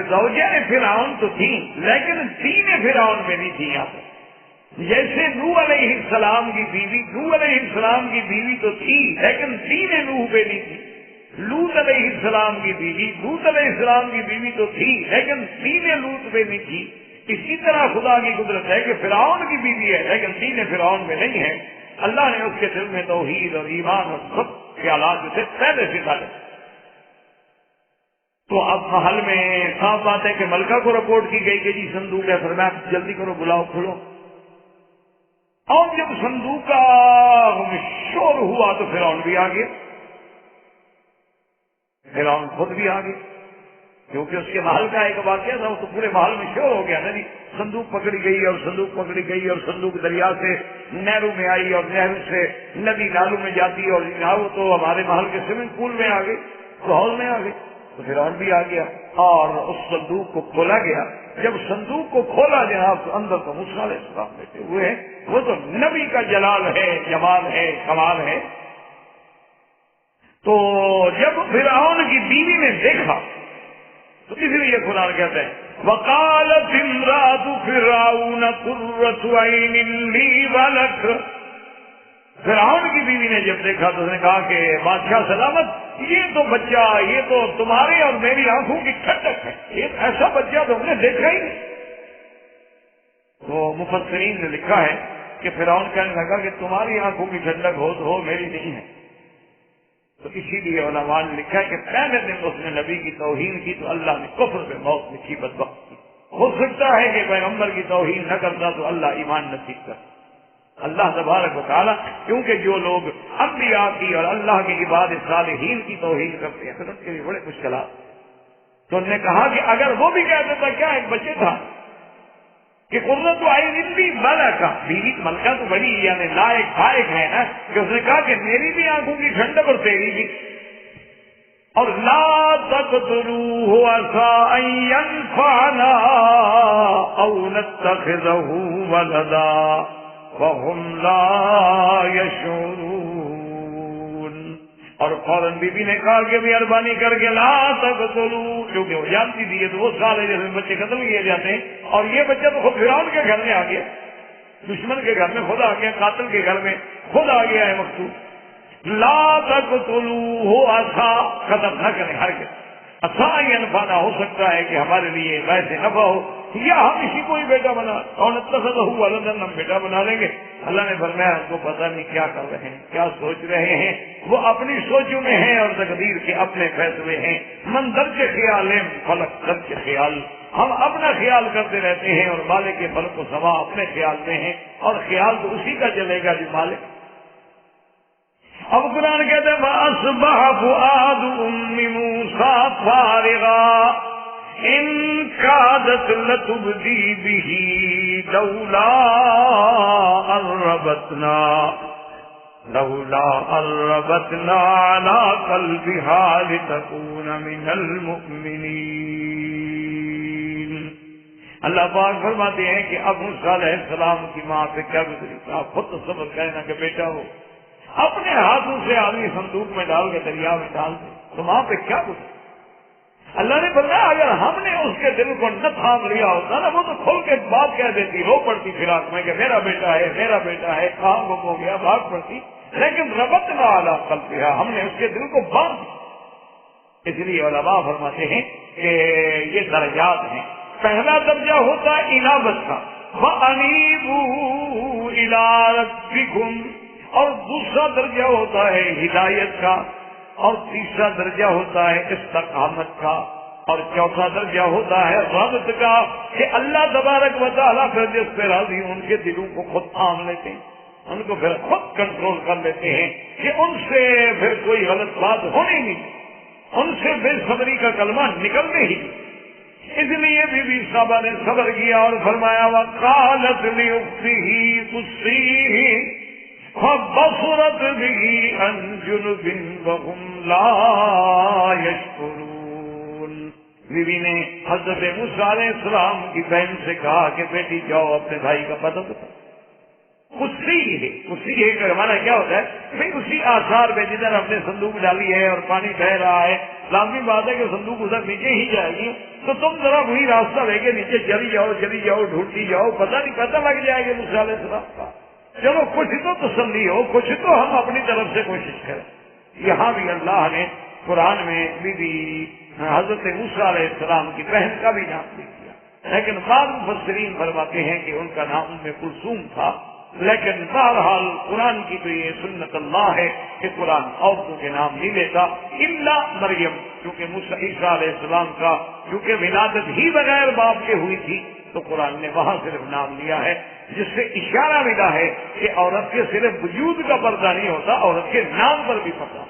زوجہ فرعون تو تھی لیکن دین فرعون میں نہیں تھی. یہاں پر جیسے نوح علیہ السلام کی بیوی، نوح علیہ السلام کی بیوی تو تھی لیکن دین نوح پہ نہیں تھی. لوط علیہ السلام کی بیوی، لوط علیہ السلام کی بیوی تو تھی لیکن دین لوط پہ نہیں تھی. اسی طرح خدا کی قدرت ہے کہ فرعون کی بیوی ہے لیکن دین فرعون میں نہیں ہے. اللہ نے اس کے دل میں توحید اور ایمان اور سب خیالات جو تھے پہلے سے ڈالے. تو اب محل میں صاف بات ہے کہ ملکہ کو رپورٹ کی گئی کہ جی صندوق ہے. فرمایا جلدی کرو، بلاؤ، کھولو. اور جب صندوق کا شور ہوا تو فرعون بھی آ گیا، فرعون خود بھی آ گیا، کیونکہ اس کے محل کا ایک واقعہ تھا. وہ تو پورے محل میں شور ہو گیا نا جی. صندوق پکڑی گئی اور صندوق پکڑی گئی اور صندوق دریا سے نہروں میں آئی اور نہروں سے ندی نالوں میں جاتی اور وہ تو ہمارے محل کے سوئمنگ پول میں آ گئی، ہال میں آ گئی. تو فرعون بھی آ گیا اور اس صندوق کو کھولا گیا. جب صندوق کو کھولا جناب تو اندر تو موسیٰ علیہ السلام بیٹھے ہوئے ہیں. وہ تو نبی کا جلال ہے، جمال ہے، کمال ہے. تو جب فرعون کی بیوی نے دیکھا تو اس لیے قرآن کہتے ہیں وقالت امرأۃ فرعون قرۃ عین لی ولک. فرعون کی بیوی نے جب دیکھا تو اس نے کہا کہ بادشاہ سلامت، یہ تو بچہ، یہ تو تمہارے اور میری آنکھوں کی ٹھنڈک ہے. یہ ایسا بچہ تو ہم نے دیکھا ہی نہیں. تو مفسرین نے لکھا ہے کہ فرعون کہنے لگا کہ تمہاری آنکھوں کی ٹھنڈک ہو میری نہیں ہے. تو اسی لیے علماء نے لکھا ہے کہ پہلے دن اس نے نبی کی توہین کی تو اللہ نے کفر پہ موت لکھی، بدبخت کی. ہو سکتا ہے کہ پیغمبر کی توہین نہ کرتا تو اللہ ایمان نصیب کرتا. اللہ تبارک و تعالیٰ کیونکہ جو لوگ انبیاء کی اور اللہ کے عباد صالحین کی توہین کرتے ہیں پھر ان کے لیے بڑے مشکلات. تو انہوں نے کہا کہ اگر وہ بھی کہہ دیتا، کیا ایک بچے تھا کہ قرۃ عین لی ولک، بیوی ملکہ تو بڑی یعنی لائق فائق ہے نا، کہ اس نے کہا کہ میری بھی آنکھوں کی ٹھنڈک اور تیری بھی. اور لا تقتلوہ عسى ان ينفعنا او نتخذہ ولدا وهم لا يشعرون. اور فوراً بی بی نے کہا کہ مہربانی کر کے لا تقتلوا، کیونکہ وہ جانتی تھی یہ تو وہ سال ہے جیسے بچے قتل کیے جاتے ہیں. اور یہ بچہ تو خود فرعون کے گھر میں آ گیا، دشمن کے گھر میں خود آ گیا، قاتل کے گھر میں خود آ گیا ہے مقتول. لا تقتلوہ عسى، ختم نہ کریں ہرگز. عسى ان ينفعنا، ہو سکتا ہے کہ ہمارے لیے ویسے نفع ہو یا ہم اسی کو ہی بیٹا بنا اور اتخذہ ولدا، ہم بیٹا بنا لیں گے. اللہ نے فرمایا ان کو پتہ نہیں کیا کر رہے ہیں، کیا سوچ رہے ہیں. وہ اپنی سوچوں میں ہیں اور تقدیر کے اپنے فیصلے ہیں. من درج خیال ہے فلک درج خیال. ہم اپنا خیال کرتے رہتے ہیں اور مالک کے فلک و سما اپنے خیال میں ہیں، اور خیال تو اسی کا چلے گا جو مالک. اب قرآن کہتے ہیں فَأَصْبَحَ فُؤَادُ أُمِّ مُوسَىٰ فَارِغًا إِن كَادَتْ لَتُبْدِي بِهِ لَوْلَا أَن رَّبَطْنَا عَلَىٰ قَلْبِهَا لِتَكُونَ مِنَ الْمُؤْمِنِينَ. اللہ پاک فرماتے ہیں کہ اب موسیٰ علیہ السلام کی ماں پہ کیا گزری. آپ خود تصور کریں نا کہ بیٹا ہو، اپنے ہاتھوں سے آدمی صندوق میں ڈال کے دریا میں ڈال دے تو وہاں پہ کیا گزرے. اللہ نے فرمایا اگر ہم نے اس کے دل کو نہ تھام لیا ہوتا نا، وہ تو کھل کے بات کہہ دیتی، رو پڑتی فراق میں کہ میرا بیٹا ہے، میرا بیٹا ہے، کہاں گم ہو گیا، بھاگ پڑتی. لیکن ربطنا علی قلبہا، ہم نے اس کے دل کو باندھ دیا. اس لیے علماء فرماتے ہیں کہ یہ درجات ہیں. پہلا درجہ ہوتا ہے انابت کا، وَأَنِيبُوا إِلَىٰ رَبِّكُمْ، اور دوسرا درجہ ہوتا ہے ہدایت کا، اور تیسرا درجہ ہوتا ہے استقامت کا، اور چوتھا درجہ ہوتا ہے رغبت کا کہ اللہ تبارک و تعالیٰ پھر جس پہ راضی ان کے دلوں کو خود تھام لیتے ہیں، ان کو پھر خود کنٹرول کر لیتے ہیں کہ ان سے پھر کوئی غلط بات ہونی نہیں، ان سے بے صبری کا کلمہ نکلنے ہی. اس لیے بی بی صاحبہ نے صبر کیا اور فرمایا وقالت لأخته قصیہ فبصرت به عن جنب وهم لا يشعرون. بیوی نے حضرت موسیٰ علیہ السلام کی بہن سے کہا کہ بیٹی جاؤ اپنے بھائی کا پتہ بتاؤ. کسی ہے کا ہمارا کیا ہوتا ہے بھائی اسی آثار میں جدھر ہم نے صندوق ڈالی ہے اور پانی بہ رہا ہے، لازمی بات ہے کہ صندوق ادھر نیچے ہی جائے گی، تو تم ذرا وہی راستہ لے کے نیچے چلی جاؤ ڈھونڈتی جاؤ، پتہ نہیں پتہ لگ جائے گا موسیٰ علیہ السلام کا۔ چلو کچھ تو تسلی ہو، کچھ تو ہم اپنی طرف سے کوشش کریں۔ یہاں بھی اللہ نے قرآن میں بی حضرت موسیٰ علیہ السلام کی بہن کا بھی نام لے دیا، لیکن بعض مفسرین فرماتے ہیں کہ ان کا نام ام کلثوم تھا، لیکن بہرحال قرآن کی تو یہ سنت اللہ ہے کہ قرآن عورتوں کے نام نہیں لیتا الا مریم، کیونکہ موسیٰ عیسیٰ علیہ السلام کا کیونکہ ولادت ہی بغیر باپ کے ہوئی تھی تو قرآن نے وہاں صرف نام لیا ہے، جس سے اشارہ ملا ہے کہ عورت کے صرف وجود کا پردہ نہیں ہوتا، عورت کے نام پر بھی پردہ۔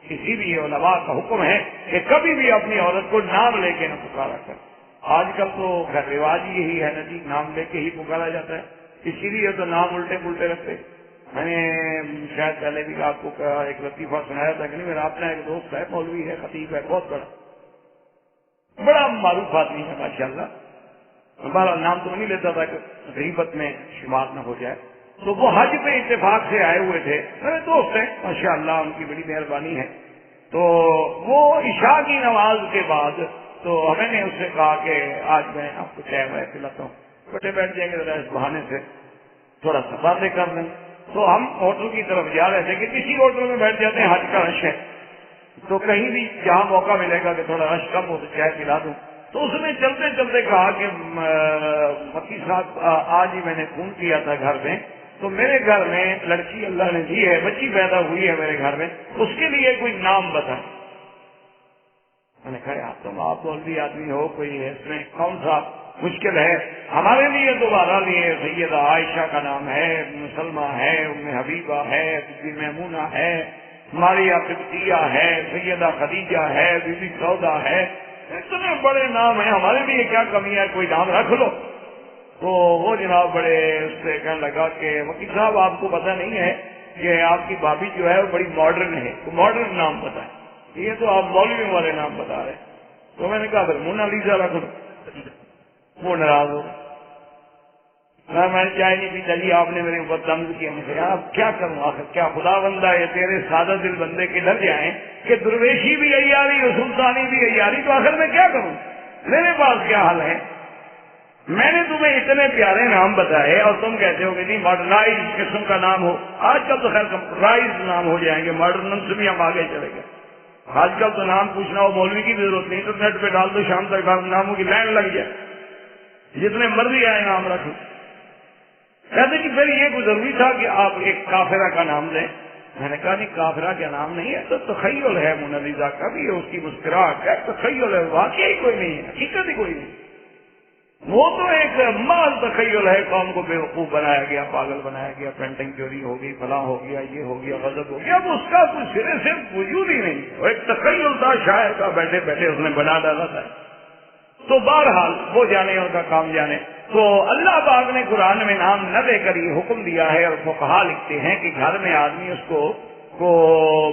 اسی لیے علماء کا حکم ہے کہ کبھی بھی اپنی عورت کو نام لے کے نہ پکارا کر۔ آج کل تو خیر رواج یہی ہے نا جی، نام لے کے ہی پکارا جاتا ہے، اسی لیے تو نام الٹے پلٹے رکھتے۔ میں نے شاید پہلے بھی آپ کو ایک لطیفہ سنایا تھا کہ نہیں، میرا اپنا ایک دوست ہے، مولوی ہے، خطیب ہے، بہت بڑا معروف آدمی ہے ماشاءاللہ، ہمارا نام تو نہیں لیتا تھا کہ غیبت میں شمار نہ ہو جائے، تو وہ حج پہ اتفاق سے آئے ہوئے تھے، میرے دوست ہیں ماشاءاللہ، ان کی بڑی مہربانی ہے۔ تو وہ عشاء کی نماز کے بعد تو میں نے اس سے کہا کہ آج میں آپ کو چائے وائے پلاتا ہوں، بیٹھے بیٹھ جائیں گے ذرا اس بہانے سے تھوڑا سا باتیں کر لیں۔ تو ہم ہوٹل کی طرف جا رہے تھے کہ کسی ہوٹل میں بیٹھ جاتے ہیں، حج کا رش ہے، تو کہیں بھی جہاں موقع ملے گا کہ تھوڑا رش کم ہو تو چائے پلا دوں۔ تو اس نے چلتے چلتے کہا کہ مکی صاحب آج ہی میں نے فون کیا تھا گھر میں، تو میرے گھر میں لڑکی اللہ نے دی ہے، بچی پیدا ہوئی ہے میرے گھر میں، اس کے لیے کوئی نام بتائیں۔ میں نے کہا آپ مولوی آدمی ہو، کوئی اس میں کون سا مشکل ہے؟ ہمارے لیے دوبارہ لیے سیدہ عائشہ کا نام ہے، سلمہ ہے، ام حبیبہ ہے، بی میمونہ ہے، ماریہ قبطیہ ہے، سیدہ خدیجہ ہے، بی بی سودا ہے، اتنے بڑے نام ہیں، ہمارے لیے کیا کمی ہے، کوئی نام رکھ لو۔ تو وہ جناب بڑے اس سے کہنے لگا کہ وکیل صاحب آپ کو پتہ نہیں ہے کہ آپ کی بھابھی جو ہے وہ بڑی ماڈرن ہے، تو ماڈرن نام بتائیں، یہ تو آپ مولوی والے نام بتا رہے ہیں۔ تو میں نے کہا پھر مونالیزا رکھ لو۔ وہ ناراض ہو، میں نے چائے نہیں پیتا جی، آپ نے میرے اوپر طنز کیا۔ میں کہا اب کیا کروں، آخر کیا خدا بندہ ہے تیرے سادہ دل بندے کے ڈر جائیں کہ درویشی بھی عیاری اور سلطانی بھی عیاری، تو آخر میں کیا کروں، میرے پاس کیا حل ہے؟ میں نے تمہیں اتنے پیارے نام بتائے اور تم کہتے ہو کہ جی ماڈرنائز قسم کا نام ہو۔ آج کل تو خیر کمپیوٹرائز نام ہو جائیں گے، ماڈرن سے بھی ہم آگے چلے گئے۔ آج کل تو نام پوچھنا ہو مولوی کی بھی ضرورت نہیں، انٹرنیٹ پہ ڈال دو، شام تک ناموں کی لائن لگ جائے، جتنے مرضی آئے نام رکھو۔ کہتے کہ پھر یہ کوئی ضروری تھا کہ آپ ایک کافرہ کا نام لیں؟ میں نے کہا نہیں، کافرہ کا نام نہیں ہے، تو تخیل ہے، مونالیزا کا بھی اس کی مسکراہٹ ہے، تخیل ہے، واقعی کوئی نہیں ہے، حقیقت ہی کوئی نہیں، وہ تو ایک مال تخیل ہے، قوم کو بیوقوف بنایا گیا، پاگل بنایا گیا، پینٹنگ چوری ہو گئی، فلاں ہو گیا، یہ ہو گیا، غضب ہو گیا، اب اس کا کوئی سرے سے وجود ہی نہیں، وہ ایک تخیل تھا شاعر کا، بیٹھے بیٹھے اس نے بنا ڈالا تھا۔ تو بہرحال وہ جانے ان کا کام جانے۔ تو اللہ پاک نے قرآن میں نام نہ دے کر یہ حکم دیا ہے، اور فقہا لکھتے ہیں کہ گھر میں آدمی اس کو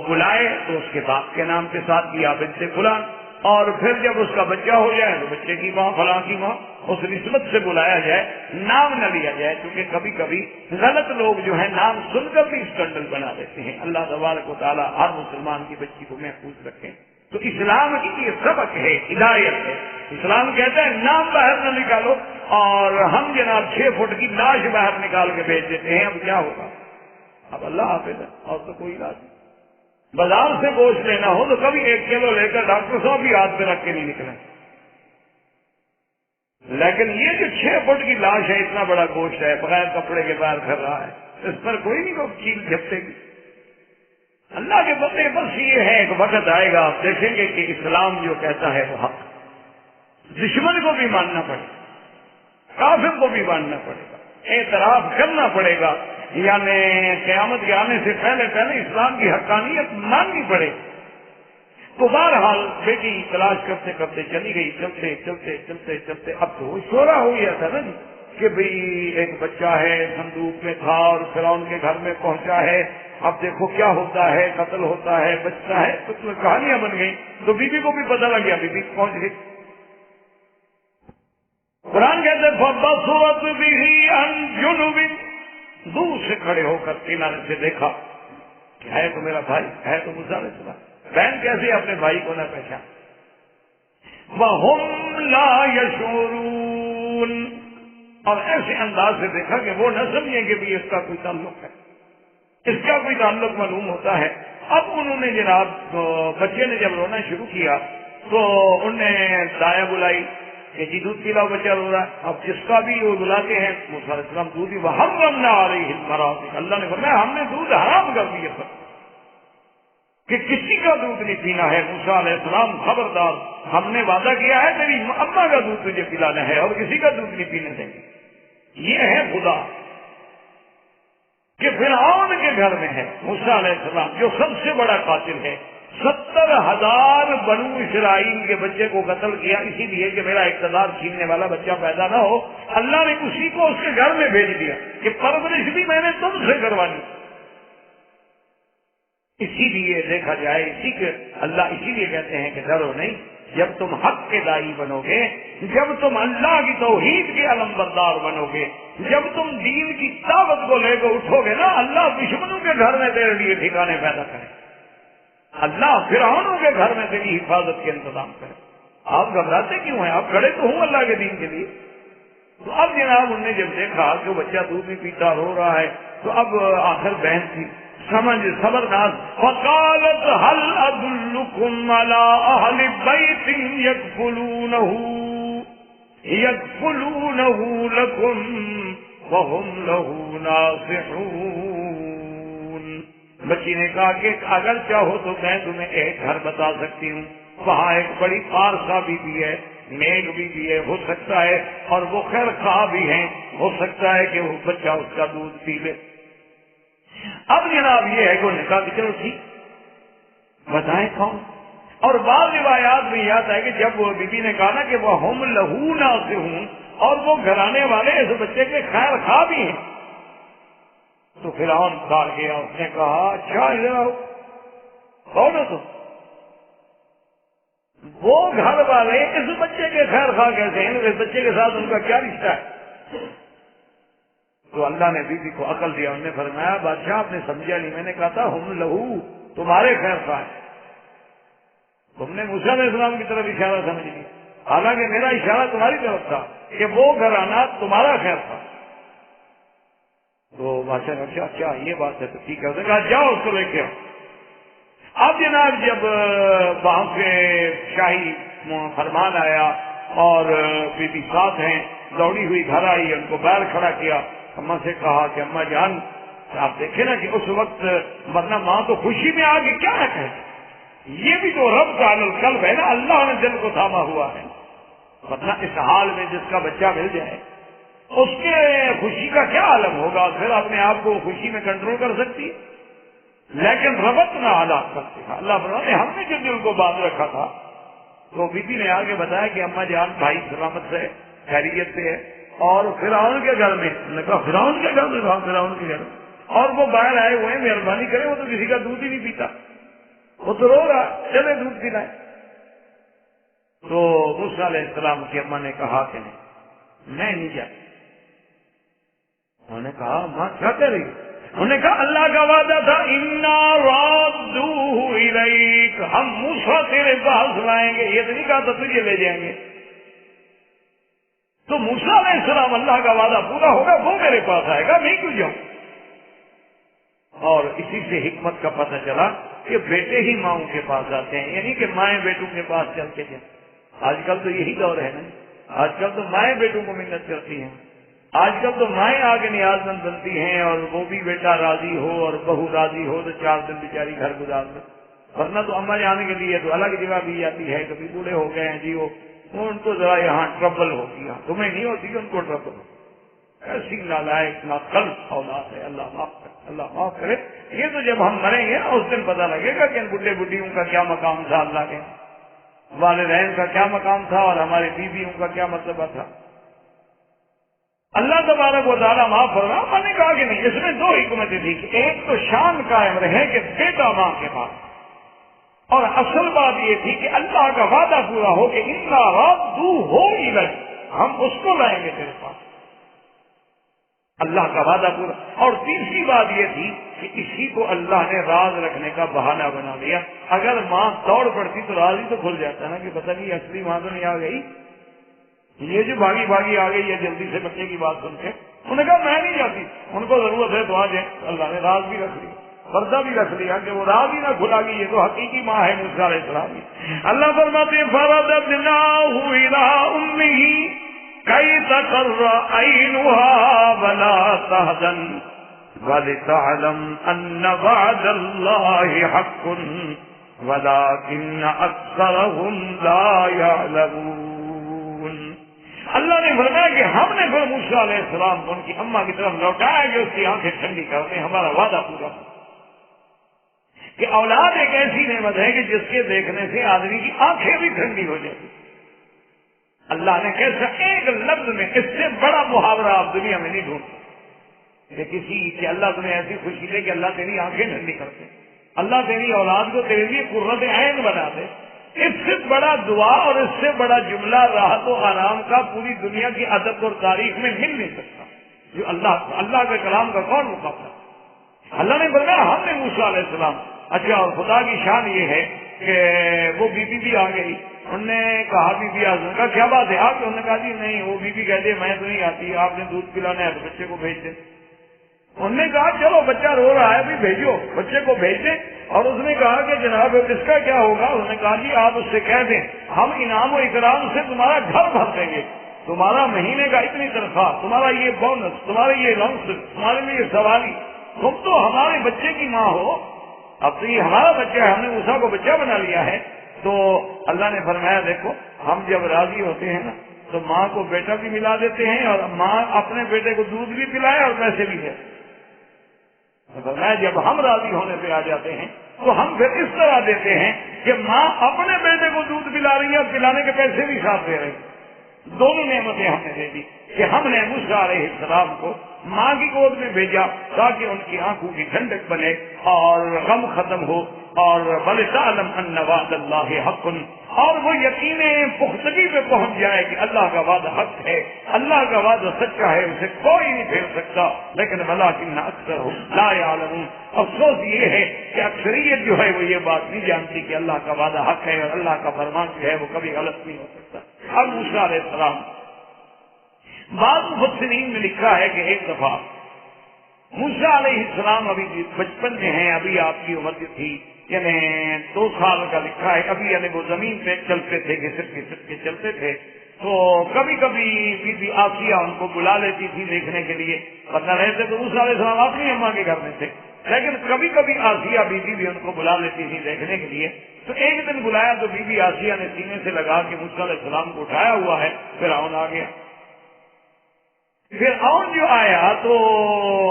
بلائے تو اس کے باپ کے نام کے ساتھ یا بنت فلاں، اور پھر جب اس کا بچہ ہو جائے تو بچے کی ماں، فلاں کی ماں، اس نسبت سے بلایا جائے، نام نہ لیا جائے، کیونکہ کبھی کبھی غلط لوگ جو ہیں نام سن کر بھی اسکینڈل بنا دیتے ہیں۔ اللہ تبارک و تعالیٰ ہر مسلمان کی بچی کو محفوظ رکھے۔ تو اسلام کی یہ سبق ہے، ہدایت ہے۔ اسلام کہتا ہے نام باہر نہ نکالو، اور ہم جناب 6 فٹ کی لاش باہر نکال کے بیچ دیتے ہیں، اب کیا ہوگا؟ اب اللہ حافظ ہے، اور تو کوئی علاج نہیں۔ بازار سے گوشت لینا ہو تو کبھی 1 کلو لے کر ڈاکٹر صاحب بھی ہاتھ پہ رکھ کے نہیں نکلے، لیکن یہ جو 6 فٹ کی لاش ہے، اتنا بڑا گوشت ہے، بغیر کپڑے کے باہر کر رہا ہے، اس پر کوئی نہیں کوئی چیل جھپٹے گی۔ اللہ کے بندے بس یہ ہے، ایک وقت آئے گا آپ دیکھیں گے کہ اسلام جو کہتا ہے وہ حق، دشمن کو بھی ماننا پڑے گا، کافر کو بھی ماننا پڑے گا، اعتراف کرنا پڑے گا، یعنی قیامت کے آنے سے پہلے پہلے اسلام کی حقانیت ماننی پڑے گی۔ تو بہرحال بیٹی تلاش کرتے کرتے چلی گئی، چلتے چلتے چلتے چلتے اب تو شورا ہو گیا تھا نا جی کہ بھئی ایک بچہ ہے، صندوق میں تھا اور فرعون کے گھر میں پہنچا ہے، اب دیکھو کیا ہوتا ہے، قتل ہوتا ہے، بچتا ہے، کچھ کہانیاں بن گئی۔ تو بی بی کو بھی پتہ لگ گیا، بی بی پہنچ گئی۔ قرآن کہتے فَبَصُرَتْ بِهِ عَنْ جُنُبٍ، دور سے کھڑے ہو کر کنارے سے دیکھا کہ ہے تو میرا بھائی، ہے تو موسیٰ علیہ السلام. بہن کیسے اپنے بھائی کو نہ پہچان. وَهُمْ لَا يَشْعُرُونَ، اور ایسے انداز سے دیکھا کہ وہ نہ سمجھیں کہ بھی اس کا کوئی تعلق ہے، اس کا کوئی تعلق معلوم ہوتا ہے. اب انہوں نے جناب بچے نے جب رونا شروع کیا تو انہوں نے دایا بلائی کہ جی دودھ پلاؤ، بچہ رو رہا ہے. اب جس کا بھی وہ بلاتے ہیں موسیٰ علیہ السلام دودھ ہی وَحَرَّمْنَا عَلَيْهِ الْمَرَاضِعَ، اللہ نے فرمایا ہم نے دودھ حرام کر دیا تھا کہ کسی کا دودھ نہیں پینا ہے. موسیٰ علیہ السلام خبردار، ہم نے وعدہ کیا ہے تیری اماں کا دودھ تجھے پلانا ہے اور کسی کا دودھ نہیں پینے دیں گے. یہ ہے خدا کہ فرعون کے گھر میں ہے موسیٰ علیہ السلام جو سب سے بڑا قاتل ہے. 70,000 بنو اسرائیل کے بچے کو قتل کیا اسی لیے کہ میرا اقتدار چھیننے والا بچہ پیدا نہ ہو. اللہ نے اسی کو اس کے گھر میں بھیج دیا کہ پرورش بھی میں نے تم سے کروانی. اسی لیے دیکھا جائے اللہ اسی لیے کہتے ہیں کہ ڈرو نہیں. جب تم حق کے داعی بنو گے، جب تم اللہ کی توحید کے علمبردار بنو گے، جب تم دین کی دعوت کو لے کر اٹھو گے نا، اللہ دشمنوں کے گھر میں تیرے لیے ٹھکانے پیدا کرے. اللہ فرعونوں کے گھر میں تیری حفاظت کے انتظام کرے. آپ گھبراتے کیوں ہیں؟ آپ کھڑے تو ہوں اللہ کے دین کے لیے. تو اب جناب انہوں نے جب دیکھا کہ بچہ دودھ نہیں پیتا رو رہا ہے تو اب آخر بہن تھی سمجھ خبردار. وقالت هل ادلكم على اهل بيت يكفلونه لكم وهم له ناصحون. بچی نے کہا کہ اگر چاہو تو میں تمہیں ایک گھر بتا سکتی ہوں، وہاں ایک بڑی پارسا بھی ہے، نیک بھی ہے، ہو سکتا ہے اور وہ خیر خواہ بھی ہیں، ہو سکتا ہے کہ وہ بچہ اس کا دودھ پی لے. اب جناب یہ ہے کہ انہوں نے کہا کہ چلو ٹھیک بتائیں کون. اور بعض روایات میں یاد ہے کہ جب وہ بی بی نے کہا نا کہ وہ ہم لہو ناصحون اور وہ گھرانے والے اس بچے کے خیر خواہ بھی ہیں، تو فرعون کھار گیا. اس نے کہا اچھا ادھر آؤ، کون ہو تم؟ وہ گھر والے اس بچے کے خیر خواہ کیسے ہیں؟ اس بچے کے ساتھ ان کا کیا رشتہ ہے؟ تو اللہ نے بی بی کو عقل دیا. انہوں نے فرمایا بادشاہ آپ نے سمجھا نہیں، میں نے کہا تھا ہم لہو تمہارے خیر خواہ ہیں، تم نے موسیٰ علیہ السلام کی طرف اشارہ سمجھ لیا، حالانکہ میرا اشارہ تمہاری طرف تھا کہ وہ گھرانہ تمہارا خیر خواہ. تو بادشاہ نے کہا اچھا یہ بات ہے تو ٹھیک ہے. اس نے کہا جاؤ اس کو لے کے آؤ. اب جناب جب وہاں سے شاہی فرمان آیا اور بی بی ساتھ ہیں، دوڑی ہوئی گھر آئی، ان کو باہر کھڑا کیا. اماں سے کہا کہ اماں جان آپ دیکھیں نا کہ اس وقت ورنہ ماں تو خوشی میں آگے کیا نہ کہے، یہ بھی تو رب کا قلب ہے نا، اللہ نے دل کو تھاما ہوا ہے. ورنہ اس حال میں جس کا بچہ مل جائے اس کے خوشی کا کیا عالم ہوگا، پھر اپنے آپ کو خوشی میں کنٹرول کر سکتی ہے. لیکن ربط نہ حالات کرتے تھا. اللہ فرماتے ہم نے جو دل کو باندھ رکھا تھا. تو بی بی نے آگے بتایا کہ اماں جان بھائی سلامت سے خیریت سے ہے اور فرعون کے گھر میں. نے کہا فرعون کے گھر میں؟ کہا فرعون کے گھر میں. اور وہ باہر آئے ہوئے ہیں، مہربانی کریں، وہ تو کسی کا دودھ ہی نہیں پیتا، وہ تو رو رہا، چلے دودھ پلائے. تو موسیٰ علیہ السلام کی اماں نے کہا کہ نہیں میں نہیں جاتی. انہوں نے کہا ماں کیا کہہ رہی؟ انہوں نے کہا اللہ کا وعدہ تھا اِنَّا رَادُّوهُ إِلَيْكَ، ہم موسیٰ تیرے پاس لائیں گے. یہ تو نہیں کہا تھا تجھے لے جائیں گے. تو موسیٰ علیہ السلام اللہ کا وعدہ پورا ہوگا وہ میرے پاس آئے گا، نہیں کیوں جاؤں. اور اسی سے حکمت کا پتہ چلا کہ بیٹے ہی ماؤں کے پاس جاتے ہیں، یعنی کہ مائیں بیٹوں کے پاس چل کے جائیں. آج کل تو یہی دور ہے نا، آج کل تو مائیں بیٹوں کو منت کرتی ہیں. آج کل تو مائیں آگے نیاز مند بنتی ہیں اور وہ بھی بیٹا راضی ہو اور بہو راضی ہو تو 4 دن بیچاری گھر گزار دے. ورنہ تو اماں جانے کے لیے تو الگ جگہ بھی جاتی ہے. کبھی بوڑھے ہو گئے ہیں جی وہ ان کو ذرا یہاں ٹربل ہوگی، تمہیں نہیں ہوتی ان کو ٹربل ہو. ایسی نالائق ناقص اولاد ہے، اللہ معاف کرے، اللہ معاف کرے. یہ تو جب ہم مریں گے اس دن پتہ لگے گا کہ ان بڈھے بڈھیوں کا کیا مقام تھا، اللہ کے والدین کا کیا مقام تھا اور ہماری بیویوں کا کیا مرتبہ تھا. اللہ تبارک و تعالیٰ معاف فرما. میں نے کہا کہ نہیں، اس میں 2 حکمتیں تھی کہ ایک تو شان قائم رہے کہ بیٹا ماں کے پاس، اور اصل بات یہ تھی کہ اللہ کا وعدہ پورا ہو کہ اِنَّا رَادُّوهُ إِلَيْكَ، ہم اس کو لائیں گے تیرے پاس. اللہ کا وعدہ پورا. اور تیسری بات یہ تھی کہ اسی کو اللہ نے راز رکھنے کا بہانہ بنا لیا. اگر ماں دوڑ پڑتی تو راز ہی تو کھل جاتا نا کہ پتہ نہیں اصلی ماں تو نہیں آ گئی, یہ جو بھاگی بھاگی آ گئی ہے جلدی سے بچے کی بات سن کے. انہوں نے کہا میں نہیں جاتی, ان کو ضرورت ہے تو آ جائیں. اللہ نے راز بھی رکھ لیا, پردہ بھی رکھ لیا کہ وہ راز ہی نہ کھلا گی, یہ تو حقیقی ماں ہے موسیٰ علیہ السلام کی. اللہ فرماتے ہیں فَرَدَدْنَاهُ إِلَىٰ أُمِّهِ كَيْ تَقَرَّ عَيْنُهَا وَلَا تَحْزَنَ وَلِتَعْلَمْ أَنَّ وَعْدَ اللَّهِ حَقٌّ وَلَٰكِنَّ أَكْثَرَهُمْ لَا يَعْلَمُونَ. اللہ نے فرمایا کہ ہم نے پھر موسیٰ علیہ السلام کو ان کی اماں کی طرف لوٹایا کہ اس کی آنکھیں ٹھنڈی کر دیں, ہمارا وعدہ پورا ہو. کہ اولاد ایک ایسی نعمت ہے کہ جس کے دیکھنے سے آدمی کی آنکھیں بھی ٹھنڈی ہو جاتی. اللہ نے کیسا ایک لفظ میں اس سے بڑا محاورہ آپ دنیا میں نہیں ڈھونڈتے کہ کسی کہ اللہ تمہیں ایسی خوشی دے کہ اللہ تیری آنکھیں ٹھنڈی کرتے, اللہ تیری اولاد کو تیرے لیے قرۃ عین بنا دے. اس سے بڑا دعا اور اس سے بڑا جملہ راحت و آرام کا پوری دنیا کی ادب اور تاریخ میں مل نہیں سکتا. جو اللہ کے کلام کا کون مقابلہ. اللہ نے فرمایا ہم نے موسیٰ علیہ السلام. اچھا, اور خدا کی شان یہ ہے کہ وہ بی بی بھی آ گئی. انہوں نے کہا بی بی آزم کا کیا بات ہے آپ, انہوں نے کہا جی نہیں, وہ بی بی کہتے میں تو نہیں آتی, آپ نے دودھ پلانا ہے تو بچے کو بھیج دیں. انہوں نے کہا چلو بچہ رو رہا ہے بھی بھیجو, بچے کو بھیج دیں. اور اس نے کہا کہ جناب اس کا کیا ہوگا. انہوں نے کہا جی آپ اس سے کہہ دیں ہم انعام و اکرام سے تمہارا گھر بھر دیں گے, تمہارا مہینے کا اتنی تنخواہ, تمہارا یہ بونس, تمہارے یہ لنچ, تمہارے لیے سواری, تم تو ہمارے بچے کی ماں ہو. اب تو یہ ہمارا بچہ ہے, ہم نے موسیٰ کو بچہ بنا لیا ہے. تو اللہ نے فرمایا دیکھو ہم جب راضی ہوتے ہیں نا تو ماں کو بیٹا بھی ملا دیتے ہیں اور ماں اپنے بیٹے کو دودھ بھی پلائے اور پیسے بھی دے. فرمایا جب ہم راضی ہونے پہ آ جاتے ہیں تو ہم پھر اس طرح دیتے ہیں کہ ماں اپنے بیٹے کو دودھ پلا رہی ہے اور پلانے کے پیسے بھی ساتھ دے رہی. دونوں نعمتیں ہم نے دے دی کہ ہم نے موسیٰ علیہ السلام کو ماں کی گود میں بھیجا تاکہ ان کی آنکھوں کی ٹھنڈک بنے اور غم ختم ہو, اور وَلِتَعْلَمْ أَنَّ وَعْدَ اللَّهِ حَقٌّ, اور وہ یقین پختگی پہ پہنچ جائے کہ اللہ کا وعدہ حق ہے, اللہ کا وعدہ سچا ہے, اسے کوئی نہیں پھیر سکتا. لیکن وَلَٰكِنَّ أَكْثَرَهُمْ لَا يَعْلَمُونَ. افسوس یہ ہے کہ اکثریت جو ہے وہ یہ بات نہیں جانتی کہ اللہ کا وعدہ حق ہے اور اللہ کا فرمان جو ہے وہ کبھی غلط نہیں ہو سکتا. اب موسیٰ علیہ السلام, بعض مفسرین نے لکھا ہے کہ ایک دفعہ موسیٰ علیہ السلام ابھی بچپن میں ہیں, ابھی آپ کی عمر تھی یعنی 2 سال کا لکھا ہے, ابھی یعنی وہ زمین پہ چلتے تھے, گھسٹ کے چلتے تھے. تو کبھی کبھی بی بی آسیہ ان کو بلا لیتی تھی دیکھنے کے لیے, ورنہ رہتے تو موسیٰ علیہ السلام اپنی اماں کے گھر میں تھے, لیکن کبھی کبھی آسیہ بی بی بھی ان کو بلا لیتی تھی دیکھنے کے لیے. تو ایک دن بلایا تو بی بی آسیہ نے سینے سے لگا کے موسیٰ علیہ السلام کو اٹھایا ہوا ہے. فرعون آ گیا. فرعون جو آیا تو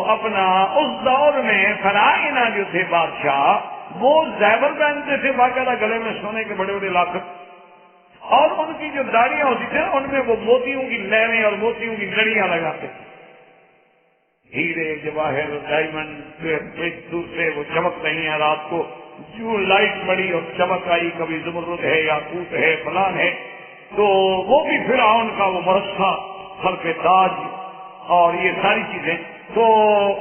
اپنا اس دور میں فرعونہ جو تھے بادشاہ وہ زیور پہنتے تھے باقاعدہ, گلے میں سونے کے بڑے بڑے لاکت, اور ان کی جو داڑیاں ہوتی تھیں ان میں وہ موتیوں کی لہریں اور موتیوں کی لڑیاں لگاتے تھے. ہیرے جواہر ڈائمنڈ ایک دوسرے وہ چمک رہی ہیں رات کو, جو لائٹ پڑی اور چمک آئی, کبھی زمرد ہے یا کوٹ ہے فلان ہے. تو وہ بھی فرعون کا وہ مرصع, سر پہ تاج اور یہ ساری چیزیں. تو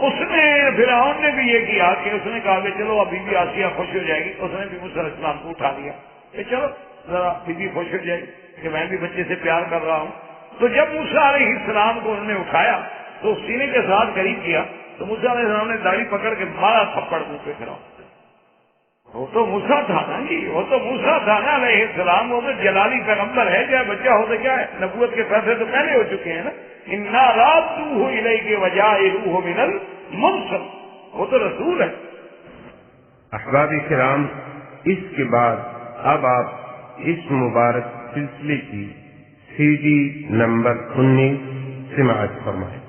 اس نے فرعون نے بھی یہ کیا کہ اس نے کہا کہ چلو اب بی بی آسیہ خوش ہو جائے گی. اس نے بھی موسیٰ علیہ السلام کو اٹھا لیا کہ چلو ذرا بی بی خوش ہو جائے گی کہ میں بھی بچے سے پیار کر رہا ہوں. تو جب موسیٰ علیہ السلام کو انہوں نے اٹھایا تو سینے کے ساتھ قریب کیا تو موسیٰ علیہ السلام نے داڑھی پکڑ کے مارا تھپڑ منہ پہ فرعون. وہ تو موسیٰ تھا نا جی, وہ تو موسیٰ تھا نا علیہ السلام, وہ تو جلالی پیغمبر ہے, چاہے بچہ ہو تو کیا ہے, نبوت کے فیصلے تو پہلے ہو چکے ہیں نا. اِنَّا رَادُّوهُ إِلَيْكَ وَجَاعِلُوهُ مِنَ الْمُرْسَلِينَ, وہ تو رسول ہے. احباب کرام, اس کے بعد اب آپ اس مبارک سلسلے کی CD نمبر 19 سماعت فرمائیں.